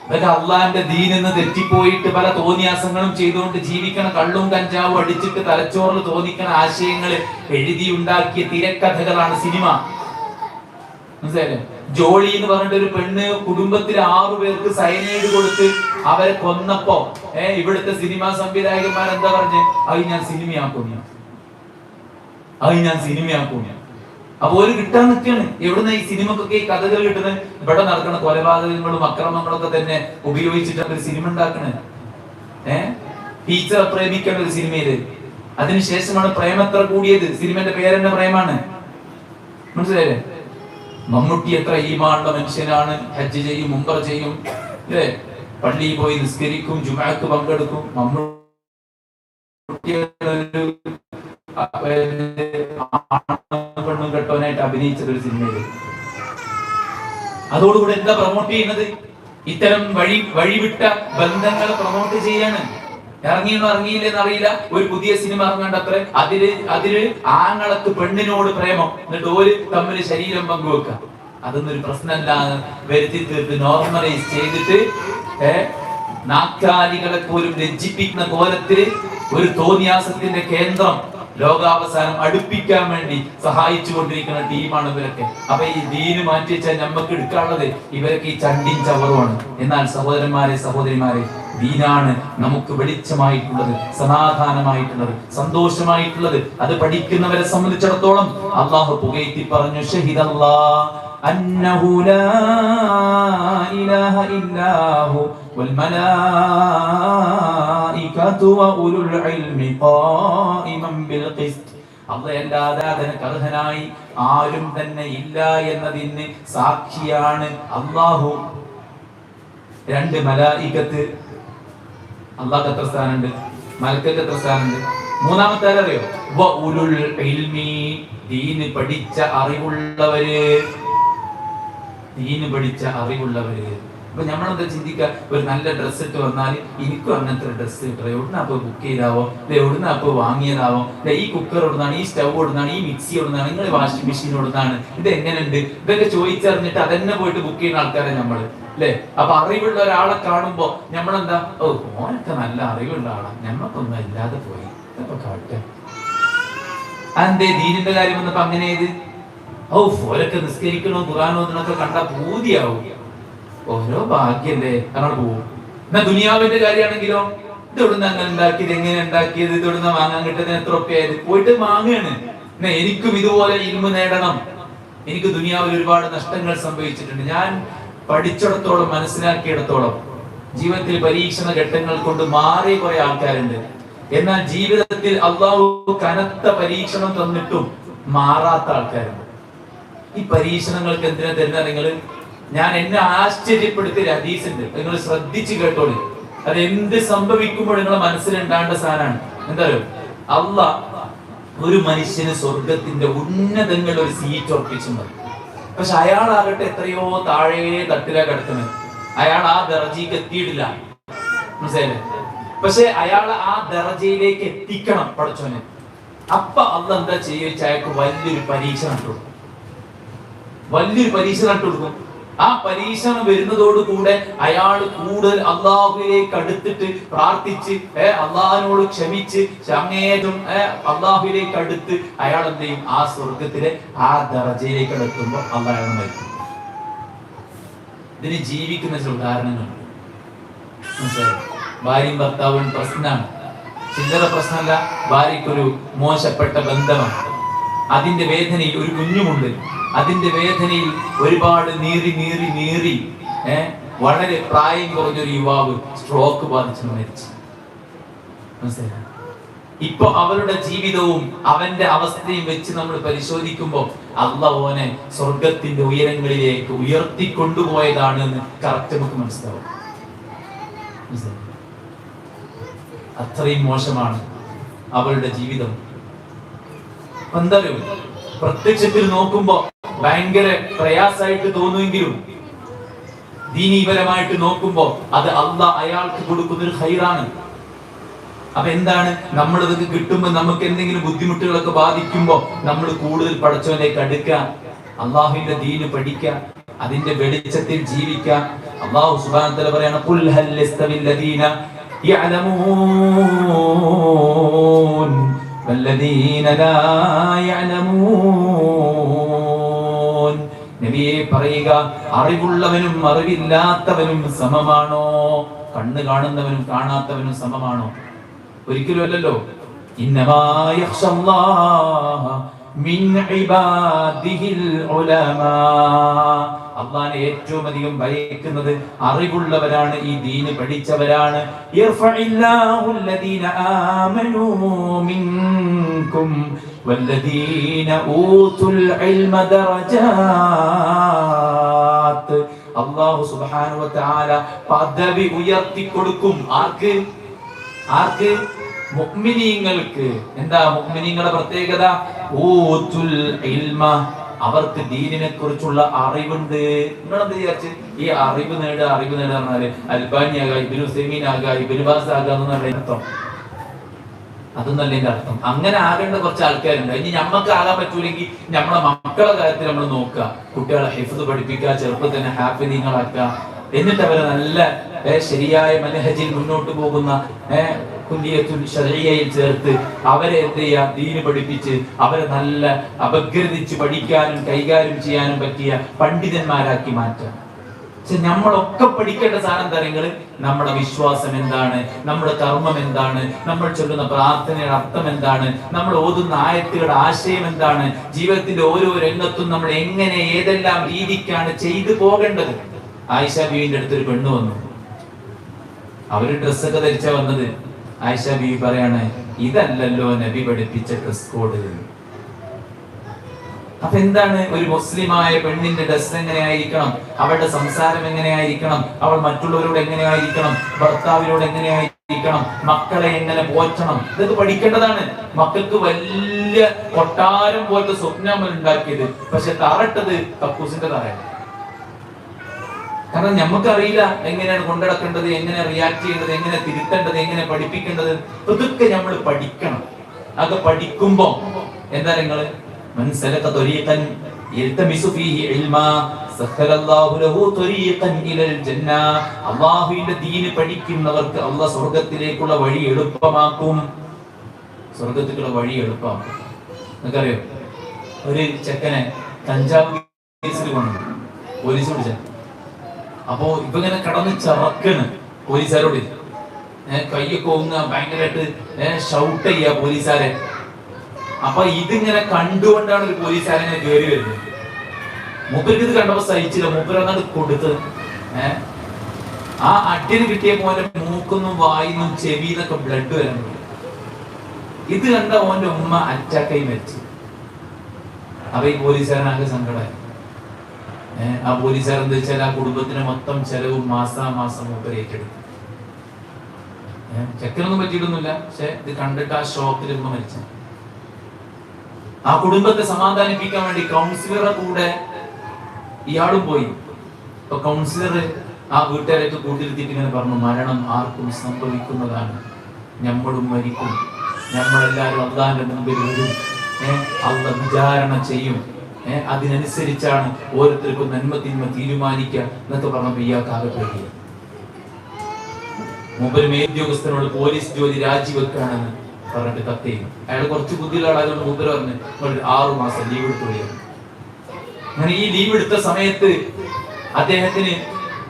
ഇതൊക്കെ അള്ളാന്റെ ദീനെന്ന് തെറ്റിപ്പോയിട്ട് പല തോന്നിയാസങ്ങളും ചെയ്തുകൊണ്ട് ജീവിക്കണ, കള്ളും കഞ്ചാവും അടിച്ചിട്ട് തലച്ചോറിൽ തോന്നിക്കണ ആശയങ്ങൾ എഴുതി ഉണ്ടാക്കിയ തിരക്കഥകളാണ് സിനിമ. മനസ്സിലായില്ലേ? ജോളി എന്ന് പറഞ്ഞിട്ട് ഒരു പെണ്ണ് കുടുംബത്തിലെ 6 പേർക്ക് സയനൈഡ് കൊടുത്ത് അവരെ കൊന്നപ്പോ ഇവിടുത്തെ സിനിമാ സംവിധായകന്മാർ എന്താ പറഞ്ഞ്, അത് ഞാൻ സിനിമയാക്കും. അപ്പൊ ഒരു കിട്ടാൻ നിൽക്കാണ്. എവിടുന്ന ഈ സിനിമക്കൊക്കെ ഈ കഥകൾ കിട്ടുന്നത്? ഇവിടെ നടക്കുന്ന കൊലപാതകങ്ങളും അക്രമങ്ങളൊക്കെ തന്നെ ഉപയോഗിച്ചിട്ടാണ് ഒരു സിനിമ ഉണ്ടാക്കണേ. ടീച്ചറെ പ്രേമിക്കുന്ന ഒരു സിനിമയില്, അതിനുശേഷമാണ് പ്രേമത്ര കൂടിയത്. സിനിമന്റെ പേരെന്നെ പ്രേമാണ്. മനസ്സിലായില്ലേ? മമ്മൂട്ടി എത്ര ഈമാനുള്ള മനുഷ്യനാണ്. ഹജ്ജ് ചെയ്യും, ഉംറ ചെയ്യും, അല്ലേ, പള്ളിയിൽ പോയി നിസ്കരിക്കും, ജുമാക്ക് പങ്കെടുക്കും. മമ്മൂട്ടി പെണ്ണും കെട്ടവനായിട്ട് അഭിനയിച്ചത് ഒരു സിനിമയില്. അതോടുകൂടെ എന്താ പ്രൊമോട്ട് ചെയ്യുന്നത്? ഇത്തരം വഴിവിട്ട ബന്ധങ്ങളെ പ്രൊമോട്ട് ചെയ്യാണ്. ഇറങ്ങിയില്ലെന്ന് അറിയില്ല, ഒരു പുതിയ സിനിമ ഇറങ്ങണ്ടത്രേ, അതില് ആങ്ങളക്ക് പെണ്ണിനോട് പ്രേമം, എന്നിട്ട് ഓര് തമ്മിൽ ശരീരം പങ്കുവെക്കുക. അതൊന്നും ഒരു പ്രശ്നമല്ല വരുത്തി തീർത്ത് നോർമലൈസ് ചെയ്തിട്ട് നാക്കാലികളെ പോലും ലജ്ജിപ്പിക്കുന്ന കോലത്തില് ഒരു തോന്നിയാസത്തിന്റെ കേന്ദ്രം ലോകാവസാനം അടുപ്പിക്കാൻ വേണ്ടി സഹായിച്ചു കൊണ്ടിരിക്കുന്ന ടീമാണ് ഇവരൊക്കെ. അപ്പൊ ഈ ദീന് മാറ്റി വെച്ചാൽ നമുക്ക് എടുക്കാനുള്ളത് ഇവരൊക്കെ ഈ ചണ്ടിൻ ചവറുമാണ്. എന്നാൽ സഹോദരന്മാരെ, സഹോദരിമാരെ, ദീനാണ് നമുക്ക് വെളിച്ചമായിട്ടുള്ളത്, സമാധാനമായിട്ടുള്ളത്, സന്തോഷമായിട്ടുള്ളത്. അത് പഠിക്കുന്നവരെ സംബന്ധിച്ചിടത്തോളം അള്ളാഹു പുകഴ്ത്തി പറഞ്ഞു, ഷഹിദല്ലാഹ് അന്നഹു ലാ ഇലാഹ ഇല്ലാഹു വൽ മലായികതു വ ഉലുൽ ഇൽമി ഖായിമൻ ബിൽ ഖിസ്ത്. അല്ലാഹുവല്ലാതെ അതിനു അർഹനായി ആരും തന്നെ ഇല്ല എന്നതിന് സാക്ഷിയാണ് അല്ലാഹു. രണ്ട് മലായികത്ത്, അല്ലാഹുക്ക് എത്ര സ്ഥാനമുണ്ട്? മലക്കൾക്ക് എത്ര സ്ഥാനമുണ്ട്? മൂന്നാമത്തെ അറിയോ? വ ഉലുൽ ഇൽമി, ദീന് പഠിച്ച അറിവുള്ളവര്. ദീന് പഠിച്ച അറിവുള്ളവര്. അപ്പൊ നമ്മളെന്താ ചിന്തിക്കുക? ഒരു നല്ല ഡ്രസ്സ് ഇട്ട് വന്നാൽ എനിക്കും അങ്ങനത്തെ ഡ്രസ്സ് കിട്ടുക, എവിടുന്ന അപ്പൊ ബുക്ക് ചെയ്താവോ, എവിടുന്ന അപ്പൊ വാങ്ങിയതാവോ, ഈ കുക്കർ എവിടുന്നാണ്, ഈ സ്റ്റവ് എവിടുന്നാണ്, ഈ മിക്സി എവിടുന്നാണ്, നിങ്ങൾ വാഷിംഗ് മെഷീൻ എവിടുന്നാണ്, ഇത് എങ്ങനെയുണ്ട്, ഇതൊക്കെ ചോദിച്ചറിഞ്ഞിട്ട് അതന്നെ പോയിട്ട് ബുക്ക് ചെയ്യുന്ന ആൾക്കാരെ നമ്മള് അല്ലെ. അപ്പൊ അറിവുള്ള ഒരാളെ കാണുമ്പോ നമ്മളെന്താ, ഓ ഓനൊക്കെ നല്ല അറിവുള്ള ആളാണ്, ഞമ്മക്കൊന്നും ഇല്ലാതെ പോയി, ഇതൊക്കെ കാട്ടെ. അതെന്തേ ദീനിന്റെ കാര്യം വന്നപ്പോ അങ്ങനെ ചെയ്ത്? ഓ ഓരൊക്കെ നിസ്കരിക്കണോ ഖുർആൻ ഓതുന്നൊക്കെ കണ്ടാ പൂതിയാവും. ഓരോ ഭാഗ്യല്ലേ, അങ്ങനെ പോവും. എന്നാ ദുനിയാവിന്റെ കാര്യമാണെങ്കിലോ, ഇത് ഇവിടുന്ന് അങ്ങനെ ഉണ്ടാക്കിയത്, എങ്ങനെ ഉണ്ടാക്കിയത്, ഇത് ഇവിടുന്ന് വാങ്ങാൻ കിട്ടുന്നത്, എത്ര ഉറപ്പായത്, പോയിട്ട് വാങ്ങാണ്. എന്നാ എനിക്കും ഇതുപോലെ ഇൽമു നേടണം. എനിക്ക് ദുനിയാവിൽ ഒരുപാട് നഷ്ടങ്ങൾ സംഭവിച്ചിട്ടുണ്ട്. ഞാൻ പഠിച്ചിടത്തോളം മനസ്സിലാക്കിയിടത്തോളം ജീവിതത്തിൽ പരീക്ഷണ ഘട്ടങ്ങൾ കൊണ്ട് മാറിയ കുറെ ആൾക്കാരുണ്ട്. എന്നാൽ ജീവിതത്തിൽ അള്ളാഹു കനത്ത പരീക്ഷണം തന്നിട്ടും മാറാത്ത ആൾക്കാരുണ്ട്. ഈ പരീക്ഷണങ്ങൾക്ക് എന്തിനാ തരുന്ന? നിങ്ങൾ, ഞാൻ എന്നെ ആശ്ചര്യപ്പെടുത്തിയ ഹദീസ് ഉണ്ട്, നിങ്ങൾ ശ്രദ്ധിച്ചു കേട്ടോളൂ. അത് എന്ത് സംഭവിക്കുമ്പോൾ നിങ്ങളെ മനസ്സിലുണ്ടാകേണ്ട സാധനമാണ്. എന്തായാലും അള്ളാഹ് ഒരു മനുഷ്യന് സ്വർഗത്തിന്റെ ഉന്നതങ്ങളിൽ ഒരു സീറ്റ് ഉറപ്പിച്ചിട്ടുണ്ട്. പക്ഷെ അയാളാകട്ടെ എത്രയോ താഴെ തട്ടിലാ കിടക്കുന്നത്. അയാൾ ആ ദർജയ്ക്ക് എത്തിയിട്ടില്ല, മനസ്സിലായില്ലേ? പക്ഷെ അയാൾ ആ ദർജയിലേക്ക് എത്തിക്കണം പഠിച്ചോനെ. അപ്പൊ അള്ളാഹ് എന്താ ചെയ്യുക? അയാൾക്ക് വലിയൊരു പരീക്ഷണം ഇട്ടു കൊടുക്കും. വലിയൊരു പരീക്ഷണം ഇട്ടു കൊടുക്കും. ആ പരീക്ഷണം വരുന്നതോടുകൂടെ അയാൾ കൂടുതൽ അള്ളാഹുവിലേക്ക് അടുത്തിട്ട് പ്രാർത്ഥിച്ച് അള്ളാഹിനോട് ക്ഷമിച്ച് അങ്ങേയതും അള്ളാഹുവിലേക്ക് അടുത്ത് അയാൾ എന്ത് ചെയ്യും? ആ സ്വർഗത്തിലെ ആ ദർജയിലേക്ക് അടുത്തുമ്പോൾ അള്ളാഹ് മരിക്കും. ഇതിന് ജീവിക്കുന്ന ചില ഉദാഹരണങ്ങളുണ്ട്. മനസ്സിലായോ? ഭാര്യയും ഭർത്താവും പ്രശ്നമാണ്, ചില്ലറ പ്രശ്നമല്ല. ഭാര്യയ്ക്കൊരു മോശപ്പെട്ട ബന്ധമാണ്, അതിന്റെ വേദനയിൽ ഒരു കുഞ്ഞുമുണ്ട്, അതിന്റെ വേദനയിൽ ഒരുപാട് നീറി വളരെ പ്രായം കുറഞ്ഞൊരു യുവാവ് സ്ട്രോക്ക് ബാധിച്ച് മരിച്ചു. മനസ്സിലായി? ഇപ്പൊ അവരുടെ ജീവിതവും അവന്റെ അവസ്ഥയും വെച്ച് നമ്മൾ പരിശോധിക്കുമ്പോൾ അല്ലാഹു ഓനെ സ്വർഗത്തിന്റെ ഉയരങ്ങളിലേക്ക് ഉയർത്തിക്കൊണ്ടുപോയതാണ് എന്ന് കറക്റ്റ് നമുക്ക് മനസ്സിലാവും. അത്രയും മോശമാണ് അവളുടെ ജീവിതം. എന്തായാലും പ്രത്യക്ഷത്തിൽ നോക്കുമ്പോ ഭയങ്കര പ്രയാസമായിട്ട് തോന്നുമെങ്കിലും ദീനീപരമായിട്ട് നോക്കുമ്പോ അത് അല്ലാഹ് അയാൾക്ക് കൊടുക്കുന്ന ഒരു ഖൈറാണ്. അപ്പൊ എന്താണ്, നമ്മളിതൊക്കെ കിട്ടുമ്പോ നമുക്ക് എന്തെങ്കിലും ബുദ്ധിമുട്ടുകളൊക്കെ ബാധിക്കുമ്പോ നമ്മൾ കൂടുതൽ പടച്ചവനിലേക്ക് അടുക്കുക, അള്ളാഹുവിന്റെ ദീന് പഠിക്കുക, അതിന്റെ വെളിച്ചത്തിൽ ജീവിക്കുക. അല്ലാഹു സുബ്ഹാനഹു വ തആല പറയാണ്, ഖുൽ ഹൽ യസ്തവിൽ ലദീന യഅലമൂൻ വല്ലദീന ലാ യഅലമൂൻ. നബിയെ പറയുക, അറിവുള്ളവനും അറിവില്ലാത്തവനും സമമാണോ? കണ്ണ് കാണുന്നവനും കാണാത്തവനും സമമാണോ? ഒരിക്കലും അല്ലല്ലോ. ഇന്നമാ യഖ്ശല്ലാഹ മിൻ ഇബാദിഹിൽ ഉലമാ. അല്ലാഹുവിനെ ഏറ്റവും അധികം ഭയക്കുന്നത് അറിവുള്ളവരാണ്, ഈ ദീന് പഠിച്ചവരാണ്. യർഫഇല്ലാഹു അല്ലദീന ആമനൂ മിൻകും വല്ലദീന ഊതുൽ ഇൽമ ദറജാത്ത്. അല്ലാഹു സുബ്ഹാനഹു വ തആല പദവി ഉയർത്തി കൊടുക്കും. ആർക്ക്? ആർക്ക്? മുഅ്മിനീങ്ങൾക്ക്. എന്താ മുഅ്മിനീങ്ങളുടെ പ്രത്യേകത? ഊതുൽ ഇൽമ, അവർക്ക് ദീനിനെ കുറിച്ചുള്ള അറിവുണ്ട്. നിങ്ങളെന്ത് വിചാരിച്ച് ഈ അറിവ് നേടുക പറഞ്ഞാല് അൽബാനി ആകാ, ഇബ്നു ഉസൈമീൻ ആകാ, ഇബ്നു ബാസ് ആകാ എന്നല്ല അർത്ഥം. അതൊന്നല്ല എന്റെ അർത്ഥം. അങ്ങനെ ആകേണ്ട കുറച്ച് ആൾക്കാരുണ്ട്. ഇനി നമ്മക്ക് ആകാൻ പറ്റൂലെങ്കിൽ നമ്മളെ മക്കളെ കാര്യത്തിൽ നമ്മൾ നോക്കുക, കുട്ടികളെ ഹിഫ്ദ് പഠിപ്പിക്കുക, ചെറുപ്പത്തിൽ തന്നെ ഹാഫിദീങ്ങളാക്കുക, എന്നിട്ട് അവരെ നല്ല ശരിയായ മനഹജിൽ മുന്നോട്ട് പോകുന്ന കുല്ലിയത്തുൽ ശർഇയ്യയിൽ ചേർത്ത് അവരെ എന്ത് ചെയ്യാം? ദീന് പഠിപ്പിച്ച് അവരെ നല്ല അപഗ്രഥിച്ച് പഠിക്കാനും കൈകാര്യം ചെയ്യാനും പറ്റിയ പണ്ഡിതന്മാരാക്കി മാറ്റാം. പക്ഷെ നമ്മളൊക്കെ പഠിക്കേണ്ട സാധനം തരങ്ങൾ നമ്മുടെ വിശ്വാസം എന്താണ്, നമ്മുടെ കർമ്മം എന്താണ്, നമ്മൾ ചൊല്ലുന്ന പ്രാർത്ഥനയുടെ അർത്ഥം എന്താണ്, നമ്മൾ ഓതുന്ന ആയത്തുകളുടെ ആശയം എന്താണ്, ജീവിതത്തിന്റെ ഓരോ രംഗത്തും നമ്മൾ എങ്ങനെ ഏതെല്ലാം രീതിക്കാണ് ചെയ്തു പോകേണ്ടത്. ആയിഷ ബീവിന്റെ അടുത്തൊരു പെണ്ണ് വന്നു. അവര് ഡ്രസ്സൊക്കെ ധരിച്ചാ വന്നത്. ആയിഷ ബീവി പറയാണ്, ഇതല്ലല്ലോ നബി പഠിപ്പിച്ച ഡ്രസ് കോഡ്. അപ്പൊ എന്താണ് ഒരു മുസ്ലിമായ പെണ്ണിന്റെ ഡ്രസ് എങ്ങനെയായിരിക്കണം, അവളുടെ സംസാരം എങ്ങനെയായിരിക്കണം, അവൾ മറ്റുള്ളവരോട് എങ്ങനെയായിരിക്കണം, ഭർത്താവിനോട് എങ്ങനെയായിരിക്കണം, മക്കളെ എങ്ങനെ പോറ്റണം, ഇതൊക്കെ പഠിക്കേണ്ടതാണ്. മക്കൾക്ക് വലിയ കൊട്ടാരം പോലത്തെ സ്വപ്നം ഉണ്ടാക്കിയത്, പക്ഷെ തറട്ടത് കക്കൂസിന്റെ തറയാണ്. കാരണം നമുക്കറിയില്ല എങ്ങനെയാണ് കൊണ്ടുനടക്കേണ്ടത്, എങ്ങനെ റിയാക്ട് ചെയ്യേണ്ടത്, എങ്ങനെ തിരുത്തേണ്ടത്, എങ്ങനെ പഠിപ്പിക്കേണ്ടത്. ഇതൊക്കെ നമ്മൾ പഠിക്കണം. അതൊക്കെ പഠിക്കുമ്പോ എന്താ നിങ്ങള് മനസ്സിലൊക്കെ ത്വരീഖൻ യൽതമിസു ഫീഹി ഇൽമാ സഖറല്ലാഹു ലഹു ത്വരീഖൻ ഇലൽ ജന്ന. അല്ലാഹുവിന്റെ ദീൻ പഠിക്കുന്നവർക്ക് അല്ലാഹു സ്വർഗ്ഗത്തിലേക്കുള്ള വഴി എളുപ്പമാക്കും. സ്വർഗ്ഗത്തിലേക്കുള്ള വഴി എളുപ്പമാക്കും. നിങ്ങൾക്കറിയോ, ഒരു ചെക്കനെ കഞ്ചാവ് കേസിൽ കൊണ്ടു പോലീസ് പിടിച്ച. അപ്പോ ഇപ്പൊ ഇങ്ങനെ കടന്ന് ചറക്കാണ് പോലീസുകാരോട്, കയ്യൊക്കെ ഓങ്ങുക, ഭയങ്കരമായിട്ട് ഷൗട്ട് ചെയ്യുക പോലീസുകാരെ. അപ്പൊ ഇതിങ്ങനെ കണ്ടുകൊണ്ടാണ് ഒരു പോലീസുകാരൻ ഇങ്ങനെ കയറി വരുന്നത്. മൂപ്പർക്ക് ഇത് കണ്ടപ്പോ സഹിച്ചില്ല, മൂപ്പരങ്ങാണ്ട് കൊടുത്തത്. ആ അടിന് കിട്ടിയ പോലെ മൂക്കൊന്നും വായിന്നും ചെവിന്നൊക്കെ ബ്ലഡ് വരുന്നു. ഇത് കണ്ട ഓന്റെ ഉമ്മ അറ്റാക്കായി മരിച്ചു. അപ്പൊ ഈ പോലീസുകാരനാകെ സങ്കടമായി. ആ പോലീസുകാർ എന്താ വെച്ചാൽ ആ കുടുംബത്തിന് മൊത്തം ചെലവും മാസാമാസം മൂപ്പര് ഏറ്റെടുത്തു. ചെക്കനൊന്നും പറ്റിയിട്ടൊന്നുമില്ല, പക്ഷെ ഇത് കണ്ടിട്ട് ആ ഷോക്കിൽ ഉമ്മ മരിച്ചു. ആ കുടുംബത്തെ സമാധാനിപ്പിക്കാൻ വേണ്ടി കൗൺസിലറെ കൂടെ ഇയാളും പോയി. അപ്പൊ കൗൺസിലർ ആ വീട്ടുകാരൊക്കെ കൂട്ടിരുത്തിയിട്ട് ഇങ്ങനെ പറഞ്ഞു, മരണം ആർക്കും സംഭവിക്കുന്നതാണ്, നമ്മളും മരിക്കും, നമ്മളെല്ലാവരും അള്ളാന്റെ മുമ്പിൽ വരും, അള്ളാഹ് വിചാരണ ചെയ്യും, അതിനനുസരിച്ചാണ് ഓരോരുത്തർക്കും നന്മ തിന്മ തീരുമാനിക്കുക എന്നൊക്കെ പറഞ്ഞപ്പോ ഇയാൾക്കാകെ പേടിയ. മൂപ്പര് മേലുദ്യോഗസ്ഥനോട് പോലീസ് ജോലി രാജിവെക്കാണെന്ന് പറഞ്ഞിട്ട് കത്തെയ്യും. അയാൾ കുറച്ച് ബുദ്ധിയിലായതുകൊണ്ട് മൂപ്പര് പറഞ്ഞു 6 മാസം ലീവ് എടുത്തു വരികയാണ്. അങ്ങനെ ഈ ലീവ് എടുത്ത സമയത്ത് അദ്ദേഹത്തിന്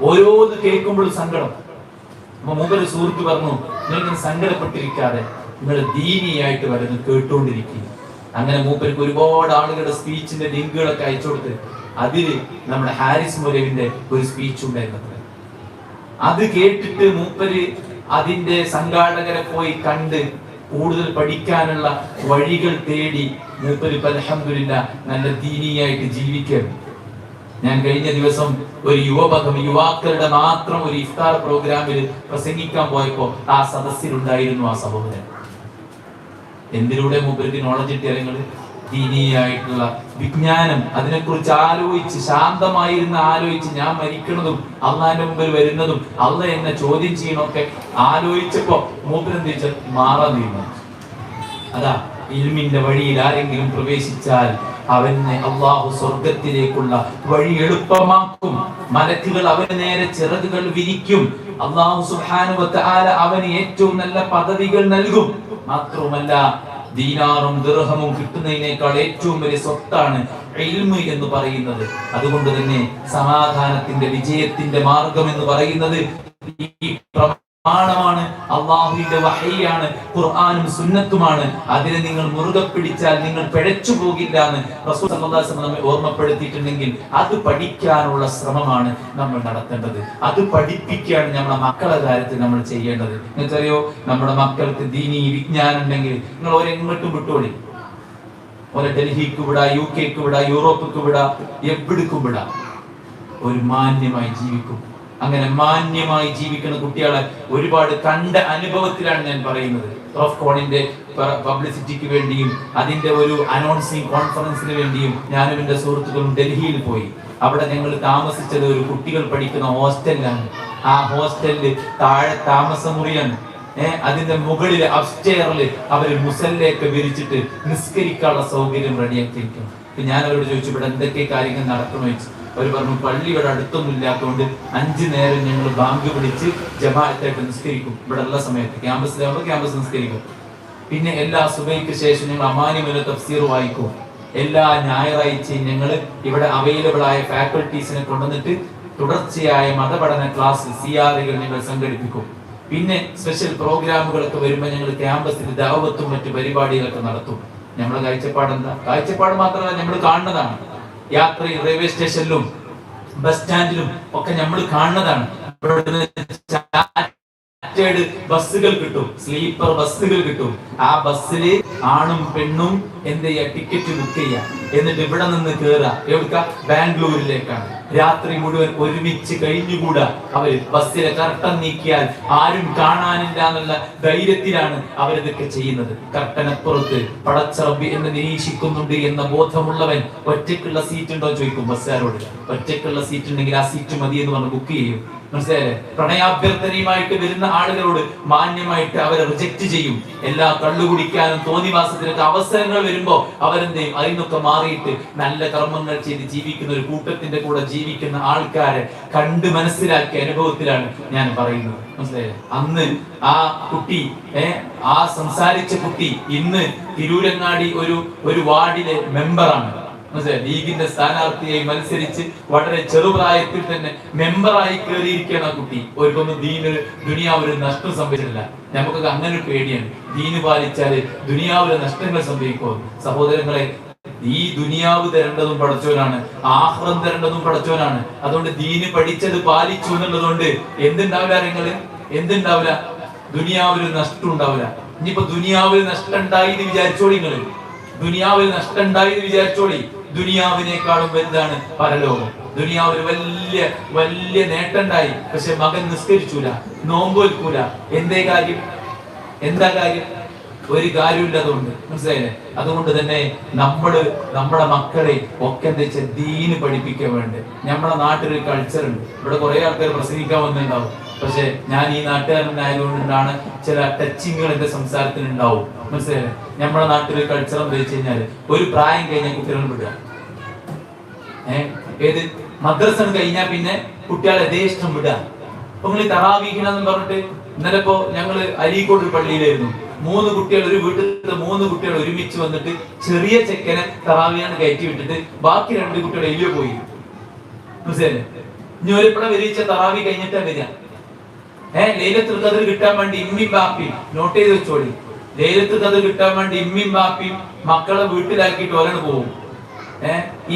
ഓരോന്ന് കേൾക്കുമ്പോൾ സങ്കടം. അപ്പൊ മൂപ്പര് സുഹൃത്ത് പറഞ്ഞു, നിങ്ങൾ സങ്കടപ്പെട്ടിരിക്കാതെ നിങ്ങൾ ദീനിയായിട്ട് വരുന്നത് കേട്ടുകൊണ്ടിരിക്കുക. അങ്ങനെ മൂപ്പർക്ക് ഒരുപാട് ആളുകളുടെ സ്പീച്ചിന്റെ ലിങ്കുകളൊക്കെ അയച്ചു കൊടുത്ത് അതിൽ നമ്മുടെ ഹാരിസ് മൊലവിന്റെ ഒരു സ്പീച്ച് ഉണ്ടായിരുന്നു. അത് കേട്ടിട്ട് മൂപ്പര് അതിന്റെ സംഘാടകരെ പോയി കണ്ട് കൂടുതൽ പഠിക്കാനുള്ള വഴികൾ തേടി മൂപ്പര് അൽഹംദുലില്ലാഹ് നല്ല ദീനിയായിട്ട് ജീവിക്കാൻ. ഞാൻ കഴിഞ്ഞ ദിവസം ഒരു യുവാക്കളുടെ മാത്രം ഒരു ഇഫ്താർ പ്രോഗ്രാമിൽ പ്രസംഗിക്കാൻ പോയപ്പോ ആ സദസ്സിലുണ്ടായിരുന്നു ആ സഹോദരൻ. എന്തിലൂടെ മൂപ്പർക്ക് നോളജ് കിട്ടിയാൽ ദീനിയായിട്ടുള്ള വിജ്ഞാനം, അതിനെക്കുറിച്ച് ആലോചിച്ച് ശാന്തമായിരുന്ന് ആലോചിച്ച് ഞാൻ മരിക്കുന്നതും അള്ളാന്റെ മുമ്പിൽ വരുന്നതും അള്ള എന്നെ ചോദ്യം ചെയ്യണമൊക്കെ ആലോചിച്ചപ്പോ മൂപ്പരെന്ത് വെച്ചാൽ മാറാൻ തീരുമാനിച്ചു. അതാ ഇൽമിന്റെ വഴിയിൽ ആരെങ്കിലും പ്രവേശിച്ചാൽ അവനെ അള്ളാഹു സ്വർഗത്തിലേക്കുള്ള വഴി എളുപ്പമാക്കും. മലക്കുകൾ അവന് നേരെ ചിറകുകൾ വിരിക്കും. അള്ളാഹു സുബ്ഹാനഹു വ തആല അവന് ഏറ്റവും നല്ല പദവികൾ നൽകും. മാത്രമല്ല ദീനാറും ദിർഹമും കിട്ടുന്നതിനേക്കാൾ ഏറ്റവും വലിയ സ്വത്താണ് ഇൽമ് എന്ന് പറയുന്നത്. അതുകൊണ്ട് തന്നെ സമാധാനത്തിന്റെ വിജയത്തിന്റെ മാർഗം എന്ന് പറയുന്നത് ഈ പ്രമാണമാണ്, അള്ളാഹുവിന്റെ വഹയ്യാണ്, ഖുർആനും സുന്നത്തുമാണ്. അതിനെ നിങ്ങൾ മുറുകെ പിടിച്ചാൽ നിങ്ങൾ പിഴച്ചു പോകില്ല എന്ന് റസൂൽ സല്ലല്ലാഹു അലൈഹി വസല്ലം നമ്മെ ഓർമ്മപ്പെടുത്തിയിട്ടുണ്ടെങ്കിൽ അത് പഠിക്കാനുള്ള ശ്രമമാണ് നമ്മൾ നടത്തേണ്ടത്. അത് പഠിപ്പിക്കുകയാണ് നമ്മുടെ മക്കളുടെ കാര്യത്തിൽ നമ്മൾ ചെയ്യേണ്ടത്. നിങ്ങൾക്കറിയോ, നമ്മുടെ മക്കൾക്ക് ദീനി വിജ്ഞാനം ഉണ്ടെങ്കിൽ നിങ്ങൾ ഓരെങ്ങോട്ടും വിട്ടോളി. ഓരെ ഡൽഹിക്ക് വിടാ, UK വിടാ, യൂറോപ്പിക്ക് വിടാ, എവിടേക്കും വിടാ. ഒരു മാന്യമായി ജീവിക്കും. അങ്ങനെ മാന്യമായി ജീവിക്കുന്ന കുട്ടികളെ ഒരുപാട് കണ്ട അനുഭവത്തിലാണ് ഞാൻ പറയുന്നത്. റോഫ്കോണിന്റെ പബ്ലിസിറ്റിക്ക് വേണ്ടിയും അതിന്റെ ഒരു അനൗൺസിംഗ് കോൺഫറൻസിന് വേണ്ടിയും ഞാനും എന്റെ സുഹൃത്തുക്കളും ഡൽഹിയിൽ പോയി. അവിടെ ഞങ്ങൾ താമസിച്ചത് ഒരു കുട്ടികൾ പഠിക്കുന്ന ഹോസ്റ്റലിലാണ്. ആ ഹോസ്റ്റലില് താഴെ താമസമുറിയാണ്. അതിന്റെ മുകളിൽ അപ്സ്റ്റെയറിൽ അവര് മുസല്ലയൊക്കെ വിരിച്ചിട്ട് നിസ്കരിക്കാനുള്ള സൗകര്യം റെഡിയാക്കിയിരിക്കും. ഞാൻ അവരോട് ചോദിച്ചു, ഇവിടെ എന്തൊക്കെ കാര്യങ്ങൾ നടക്കണമെന്ന് ചോദിച്ചു. അവർ പറഞ്ഞു, പള്ളി ഇവിടെ അടുത്തൊന്നും ഇല്ലാത്തതുകൊണ്ട് 5 നേരം ഞങ്ങൾ ബാങ്ക് പിടിച്ച് ജമാഅത്തായിട്ട് നിസ്കരിക്കും. ഇവിടെ ഉള്ള സമയത്ത് ക്യാമ്പസിലാവുമ്പോൾ ക്യാമ്പസ് നിസ്കരിക്കും. പിന്നെ എല്ലാ സുബഹിക്ക് ശേഷം ഞങ്ങൾ അമാനിമുൽ തഫ്സീർ വായിക്കും. എല്ലാ ഞായറാഴ്ചയും ഞങ്ങൾ ഇവിടെ അവൈലബിൾ ആയ ഫാക്കൽറ്റീസിനെ കൊണ്ടുവന്നിട്ട് തുടർച്ചയായ മതപഠന ക്ലാസ് സിയാറുകൾ ഞങ്ങൾ സംഘടിപ്പിക്കും. പിന്നെ സ്പെഷ്യൽ പ്രോഗ്രാമുകളൊക്കെ വരുമ്പോൾ ഞങ്ങൾ ക്യാമ്പസിൽ ദഅവത്തും മറ്റു പരിപാടികളൊക്കെ നടത്തും. നമ്മളെ കാഴ്ചപ്പാട് എന്താ? കാഴ്ചപ്പാട് മാത്രമല്ല, നമ്മൾ കാണുന്നതാണ്. യാത്രയിൽ റെയിൽവേ സ്റ്റേഷനിലും ബസ് സ്റ്റാൻഡിലും ഒക്കെ നമ്മൾ കാണുന്നതാണ്. ബസ്സുകൾ കിട്ടും, സ്ലീപ്പർ ബസ്സുകൾ കിട്ടും. ആ ബസ്സില് ആണും പെണ്ണും എന്ത് ചെയ്യാ? ടിക്കറ്റ് ബുക്ക് ചെയ്യാ. എന്നിട്ട് ഇവിടെ നിന്ന് കേറുക. എവിടുക്ക? ബാംഗ്ലൂരിലേക്കാണ്. രാത്രി മുഴുവൻ ഒരുമിച്ച് കഴിഞ്ഞുകൂടാ. അവര് ബസ്സിലെ കർട്ടൻ നീക്കിയാൽ ആരും കാണാനില്ല എന്നുള്ള ധൈര്യത്തിലാണ് അവരിതൊക്കെ ചെയ്യുന്നത്. കർട്ടനപ്പുറത്ത് പടച്ചറബി എന്ന് നിരീക്ഷിക്കുന്നുണ്ട് എന്ന ബോധമുള്ളവൻ ഒറ്റയ്ക്കുള്ള സീറ്റ് ഉണ്ടോ ചോദിക്കും ബസ്സുകാരോട്. ഒറ്റയ്ക്കുള്ള സീറ്റ് ഉണ്ടെങ്കിൽ ആ സീറ്റ് മതി എന്ന് പറഞ്ഞ് ബുക്ക് ചെയ്യും. മനസ്സിലായല്ലേ? പ്രണയാഭ്യർത്ഥനയുമായിട്ട് വരുന്ന ആളുകളോട് മാന്യമായിട്ട് അവരെ റിജക്ട് ചെയ്യും. എല്ലാ കള്ളുകുടിക്കാനും തോന്നിവാസത്തിനൊക്കെ അവസരങ്ങൾ വരുമ്പോ അവരെന്ത് ചെയ്യും? അതിനൊക്കെ മാറിയിട്ട് നല്ല കർമ്മങ്ങൾ ചെയ്ത് ജീവിക്കുന്ന ഒരു കൂട്ടത്തിന്റെ കൂടെ ജീവിക്കുന്ന ആൾക്കാരെ കണ്ട് മനസ്സിലാക്കിയ അനുഭവത്തിലാണ് ഞാൻ പറയുന്നത്. മനസ്സിലായില്ലേ? അന്ന് ആ കുട്ടി ആ സംസാരിച്ച കുട്ടി ഇന്ന് തിരൂരങ്ങാടി ഒരു വാർഡിലെ മെമ്പറാണ്. ലീഗിന്റെ സ്ഥാനാർത്ഥിയായി മത്സരിച്ച് വളരെ ചെറുപ്രായത്തിൽ തന്നെ മെമ്പറായി കയറിയിരിക്കുകയാണ് ആ കുട്ടി. ഒരിക്കൊന്നും ദുനിയാവിൽ നഷ്ടം സംഭവിച്ചിട്ടില്ല. നമുക്കൊക്കെ അങ്ങനെ ഒരു പേടിയാണ്. ദീന് പാലിച്ചാല് ദുനിയാവിലെ നഷ്ടങ്ങൾ സംഭവിക്കുമോ? സഹോദരങ്ങളെ, ഈ ദുനിയാവ് തരേണ്ടതും പടച്ചവനാണ്, ആഖിറം തരേണ്ടതും പടച്ചവനാണ്. അതുകൊണ്ട് ദീന് പഠിച്ചത് പാലിച്ചു എന്നുള്ളതുകൊണ്ട് എന്തുണ്ടാവില്ല? നിങ്ങള് എന്തുണ്ടാവില്ല? ദുനിയാവിൽ നഷ്ടം ഉണ്ടാവില്ല. ഇനിയിപ്പോ ദുനിയാവിൽ നഷ്ടം ഉണ്ടായി എന്ന് വിചാരിച്ചോളി. നിങ്ങള് ദുനിയാവിൽ നഷ്ടം ഉണ്ടായി എന്ന് വിചാരിച്ചോളി. ദുനിയാവിനേക്കാളും വലുതാണ് പരലോകം. ദുനിയാവിൽ വലിയ വലിയ നേട്ടമുണ്ടായി, പക്ഷെ മകൻ നിസ്കരിച്ചൂല, നോമ്പ് വെക്കൂല. എന്താ കാര്യം? ഒരു കാര്യമില്ല. അതുകൊണ്ട് മനസ്സിലായില്ലേ? അതുകൊണ്ട് തന്നെ നമ്മുടെ മക്കളെ ഒക്കെ എന്താ വെച്ചാൽ ദീന് പഠിപ്പിക്കാൻ വേണ്ടേ. നമ്മുടെ നാട്ടിലൊരു കൾച്ചർ ഉണ്ട്. ഇവിടെ കുറെ ആൾക്കാർ പ്രസംഗിക്കാൻ വന്നിട്ടുണ്ടാവും. പക്ഷെ ഞാൻ ഈ നാട്ടുകാരനായതുകൊണ്ടാണ് ചില ടച്ചിങ്ങുകൾ എന്റെ സംസാരത്തിന് ഉണ്ടാവും. മനസ്സിലായില്ലേ? നമ്മുടെ നാട്ടിലൊരു കൾച്ചർ എന്താ വെച്ച് കഴിഞ്ഞാല് ഒരു പ്രായം കഴിഞ്ഞാൽ കുട്ടികളെ വിടുക. ഏത് മദ്രസ കഴിഞ്ഞാൽ പിന്നെ കുട്ടികളെ യഥേഷ്ടം വിടുക. അപ്പൊ നിങ്ങൾ തറാവീഹിനെന്ന് പറഞ്ഞിട്ട് ഇന്നലെ ഇപ്പോ ഞങ്ങള് അരീക്കോട് ഒരു പള്ളിയിലായിരുന്നു. 3 കുട്ടികൾ, ഒരു വീട്ടിലത്തെ 3 കുട്ടികൾ ഒരുമിച്ച് വന്നിട്ട് ചെറിയ ചെക്കനെ തറാവിയാണ് കയറ്റി വിട്ടിട്ട് ബാക്കി 2 കുട്ടികൾ എലിയോ പോയി. മനസ്സിലായില്ലേ? ഇനി ഒരെപ്പോഴും വരിച്ച തറാവി കഴിഞ്ഞിട്ടാ വരിക. ലൈലത്തുൽ ഖദ്ർ കിട്ടാൻ വേണ്ടി ഇമ്മിയും ബാപ്പിയും നോട്ട് ചെയ്ത് വെച്ചോളി. ലൈലത്തുൽ ഖദ്ർ കിട്ടാൻ വേണ്ടി ഇമ്മിയും ബാപ്പിയും മക്കളെ വീട്ടിലാക്കിയിട്ട് ഒരാൾ പോകും.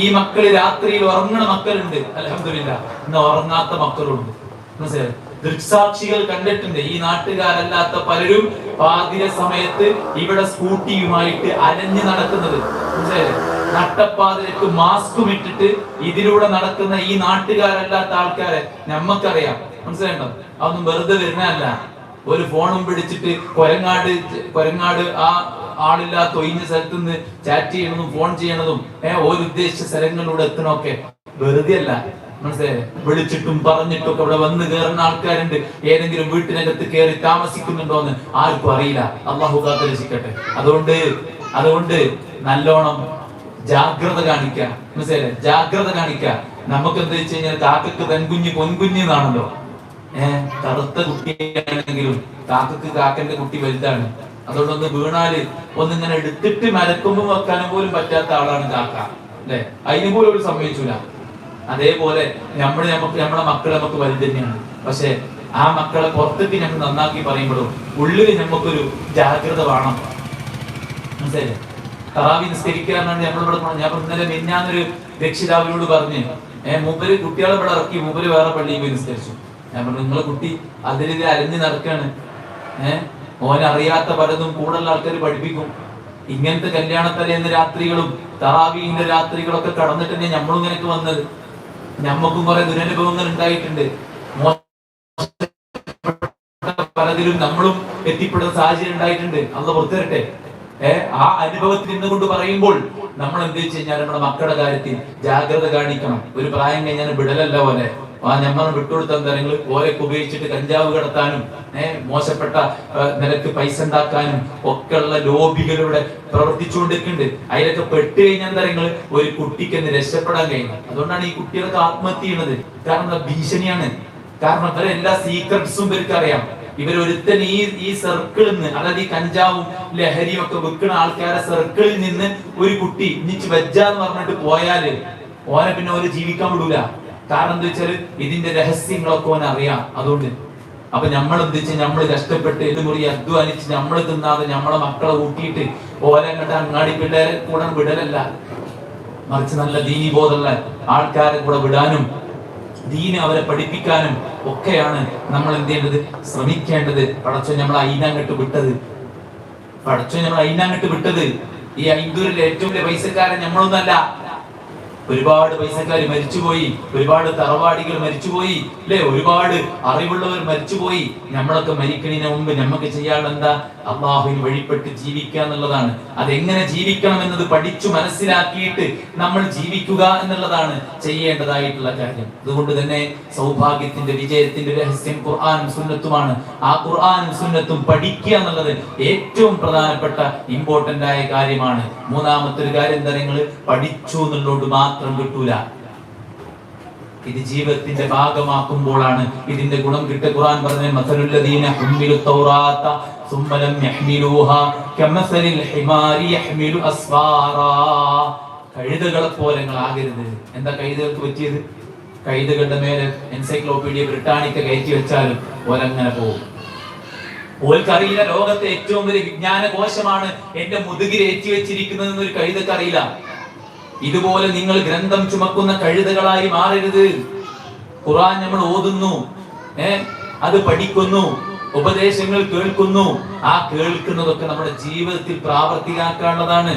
ഈ മക്കള് രാത്രിയിൽ ഉറങ്ങണ മക്കളുണ്ട്. അൽഹംദുലില്ലാഹ് ഇന്ന് ഉറങ്ങാത്ത മക്കളുണ്ട്. മനസ്സിലായി? ദൃക്സാക്ഷികൾ കണ്ടിട്ടുണ്ട്. ഈ നാട്ടുകാരല്ലാത്ത പലരും പാതിര സമയത്ത് ഇവിടെ സ്കൂട്ടിയുമായിട്ട് അലഞ്ഞു നടക്കുന്നത്. മനസ്സിലായി? നട്ടപ്പാതിരക്ക് മാസ്കും ഇട്ടിട്ട് ഇതിലൂടെ നടക്കുന്ന ഈ നാട്ടുകാരല്ലാത്ത ആൾക്കാരെ നമ്മക്കറിയാം. മനസ്സിലായിട്ടോ? അതൊന്നും വെറുതെ വരുന്നതല്ല. ഒരു ഫോണും പിടിച്ചിട്ട് കൊരങ്ങാട് ആ ആളില്ലാത്ത ഒഴിഞ്ഞ സ്ഥലത്ത് നിന്ന് ചാറ്റ് ചെയ്യണതും ഫോൺ ചെയ്യണതും ഒരു ഉദ്ദേശിച്ച സ്ഥലങ്ങളിലൂടെ എത്തണമൊക്കെ വെറുതെ അല്ല. മനസ്സിലായി? വിളിച്ചിട്ടും പറഞ്ഞിട്ടും ഒക്കെ ഇവിടെ വന്ന് കയറുന്ന ആൾക്കാരുണ്ട്. ഏതെങ്കിലും വീട്ടിനകത്ത് കയറി താമസിക്കുന്നുണ്ടോന്ന് ആർക്കും അറിയില്ല. അള്ളാഹു കാത്തുരക്ഷിക്കട്ടെ. അതുകൊണ്ട് നല്ലോണം ജാഗ്രത കാണിക്കുക. മനസ്സിലായില്ലേ? ജാഗ്രത കാണിക്കുക. നമുക്ക് എന്താ വെച്ച് കഴിഞ്ഞാൽ കാക്കക്ക് പെൺകുഞ്ഞ് പൊൻകുഞ്ഞ് എന്നാണല്ലോ. കറുത്ത കുട്ടിയാണെങ്കിലും കാക്കക്ക് കാക്കന്റെ കുട്ടി വലുതാണ്. അതുകൊണ്ടൊന്ന് വീണാല് ഒന്നിങ്ങനെ എടുത്തിട്ട് മരക്കൊമ്പ് വെക്കാനും പോലും പറ്റാത്ത ആളാണ് കാക്ക. അല്ലെ? അതിന് പോലും ഒരു സമ്മതിച്ചൂല. അതേപോലെ നമ്മളെ മക്കൾ നമുക്ക് വലുത് തന്നെയാണ്. പക്ഷെ ആ മക്കളെ പുറത്തേക്ക് നമ്മൾ നന്നാക്കി പറയുമ്പോഴും ഉള്ളിൽ നമുക്കൊരു ജാഗ്രത വേണം. മനസ്സിലായില്ലേ? തറാവി നിസ്കരിക്കാനാണ് നമ്മളിവിടെ. ഞാൻ ഇന്നലെ മിന്നാന്നൊരു രക്ഷിതാവിനോട് പറഞ്ഞ് മൂപ്പര് കുട്ടികളെ ഇവിടെ ഇറക്കി, മൂപ്പര് വേറെ പള്ളിയിൽ പോയി നിസ്കരിച്ചു. ഞാൻ പറഞ്ഞു, നിങ്ങളെ കുട്ടി അതിൽ അലഞ്ഞു നടക്കാണ്. ഓനറിയാത്ത പലതും കൂടുതൽ ആൾക്കാർ പഠിപ്പിക്കും. ഇങ്ങനത്തെ കല്യാണത്തലേന്ന് രാത്രികളും തറാവീഹിന്റെ രാത്രികളൊക്കെ കടന്നിട്ട് തന്നെ നമ്മളും ഇങ്ങനെയൊക്കെ വന്നത്. നമ്മക്കും കുറെ ദുരനുഭവങ്ങൾ ഉണ്ടായിട്ടുണ്ട്. പലതിലും നമ്മളും എത്തിപ്പെടുന്ന സാഹചര്യം ഉണ്ടായിട്ടുണ്ട്. അള്ളാഹ് പുറത്തു തരട്ടെ. ആ അനുഭവത്തിൽ നിന്നുകൊണ്ട് പറയുമ്പോൾ നമ്മൾ എന്ത് വെച്ച് കഴിഞ്ഞാൽ നമ്മുടെ മക്കളുടെ കാര്യത്തിൽ ജാഗ്രത കാണിക്കണം. ഒരു പ്രായം കഴിഞ്ഞാൽ വിടലല്ല പോലെ നമ്മൾ വിട്ടുകൊടുത്ത തരങ്ങൾ ഓരൊക്കെ ഉപയോഗിച്ചിട്ട് കഞ്ചാവ് കടത്താനും മോശപ്പെട്ട നിലക്ക് പൈസ ഉണ്ടാക്കാനും ഒക്കെ ഉള്ള ലോബികളിലൂടെ പ്രവർത്തിച്ചുകൊണ്ടിരിക്കുന്നുണ്ട്. അതിലൊക്കെ പെട്ട് കഴിഞ്ഞാൽ തരങ്ങൾ ഒരു കുട്ടിക്ക് എന്ന് രക്ഷപ്പെടാൻ കഴിയുന്നത്. അതുകൊണ്ടാണ് ഈ കുട്ടികളൊക്കെ ആത്മഹത്യ ചെയ്യുന്നത്. കാരണം ഭീഷണിയാണ്. കാരണം ഇവരെ എല്ലാ സീക്രട്സും ഇവർക്ക് അറിയാം. ഇവരൊരുത്തൻ ഈ സർക്കിളിൽ നിന്ന്, അതായത് ഈ കഞ്ചാവും ലഹരിയും ഒക്കെ വെക്കുന്ന ആൾക്കാരെ സർക്കിളിൽ നിന്ന് ഒരു കുട്ടി ഇനിച്ച് വെജാന്ന് പറഞ്ഞിട്ട് പോയാല് ഓനെ പിന്നെ ഓര് ജീവിക്കാൻ വിടൂല. കാരണം എന്താ വെച്ചാൽ ഇതിന്റെ രഹസ്യങ്ങളൊക്കെ ഓൻ അറിയാം. അതുകൊണ്ട് അപ്പൊ നമ്മൾ എന്ത് വെച്ചാൽ നമ്മൾ കഷ്ടപ്പെട്ട് എല്ലുമുറി അധ്വാനിച്ച് നമ്മൾ തിന്നാതെ നമ്മളെ മക്കളെ ഊട്ടിയിട്ട് ഓരങ്ങട്ട് അങ്ങാടി പിള്ളേരെ കൂടെ വിടലല്ല, മറിച്ച് നല്ല ദീനി ബോധമുള്ള ആൾക്കാരെ കൂടെ വിടാനും ദീന് അവരെ പഠിപ്പിക്കാനും ഒക്കെയാണ് നമ്മൾ എന്ത് ചെയ്യേണ്ടത്, ശ്രമിക്കേണ്ടത്. പടച്ചോൻ നമ്മൾ അയിനങ്ങട്ട് വിട്ടത്, ഈ ഐന്തൂരിലെ ഏറ്റവും വലിയ പൈസക്കാരൻ നമ്മളൊന്നല്ല. ഒരുപാട് പൈസക്കാർ മരിച്ചുപോയി, ഒരുപാട് തറവാടികൾ മരിച്ചുപോയി, അല്ലെ, ഒരുപാട് അറിവുള്ളവർ മരിച്ചുപോയി. നമ്മളൊക്കെ മരിക്കണതിന് മുമ്പ് നമുക്ക് ചെയ്യാനുള്ള എന്താ, അള്ളാഹുവിന് വഴിപ്പെട്ട് ജീവിക്കുക എന്നുള്ളതാണ്. അതെങ്ങനെ ജീവിക്കണം എന്നത് പഠിച്ചു മനസ്സിലാക്കിയിട്ട് നമ്മൾ ജീവിക്കുക എന്നുള്ളതാണ് ചെയ്യേണ്ടതായിട്ടുള്ള കാര്യം. അതുകൊണ്ട് തന്നെ സൗഭാഗ്യത്തിന്റെ വിജയത്തിന്റെ രഹസ്യം ഖുർആനും സുന്നത്തുമാണ്. ആ ഖുർആനും സുന്നത്തും പഠിക്കുക എന്നുള്ളത് ഏറ്റവും പ്രധാനപ്പെട്ട ഇമ്പോർട്ടന്റ് ആയ കാര്യമാണ്. മൂന്നാമത്തെ ഒരു കാര്യം എന്താ, നിങ്ങൾ പഠിച്ചു എന്നുള്ളതുകൊണ്ട് മാത്രം കിട്ടൂല, ഇത് ജീവിതത്തിന്റെ ഭാഗമാക്കുമ്പോഴാണ് ഇതിന്റെ ഗുണം കിട്ടുക. ഖുർആൻ പറഞ്ഞ മസലുല്ലദീന ഹുമ്മിലു തൗറാത്ത സുമ്മ ലം യഹ്മിലൂഹാ കമസലിൽ ഹിമാരി യഹ്മിലു അസ്ഫാറാ. കഴുതകളെ പോലെ നിങ്ങൾ ആകരുത്. എന്താ കഴുതകൾക്ക് പറ്റിയത്? കഴുതകളുടെ മേലെ എൻസൈക്ലോപീഡിയ ബ്രിട്ടാനിക്ക കയറ്റി വെച്ചാലും ഓരങ്ങനെ പോകും. ഓൽക്കറിയില്ല ലോകത്തെ ഏറ്റവും വലിയ വിജ്ഞാന കോശമാണ് എന്റെ മുതുകിൽ ഏറ്റി വെച്ചിരിക്കുന്നതെന്ന് ഒരു കഴുതക്കറിയില്ല. ഇതുപോലെ നിങ്ങൾ ഗ്രന്ഥം ചുമക്കുന്ന കഴുതകളായി മാറരുത്. ഖുർആൻ നമ്മൾ ഓതുന്നു, അത് പഠിക്കുന്നു, ഉപദേശങ്ങൾ കേൾക്കുന്നു. ആ കേൾക്കുന്നതൊക്കെ നമ്മുടെ ജീവിതത്തിൽ പ്രാവർത്തികമാക്കാനുള്ളതാണ്.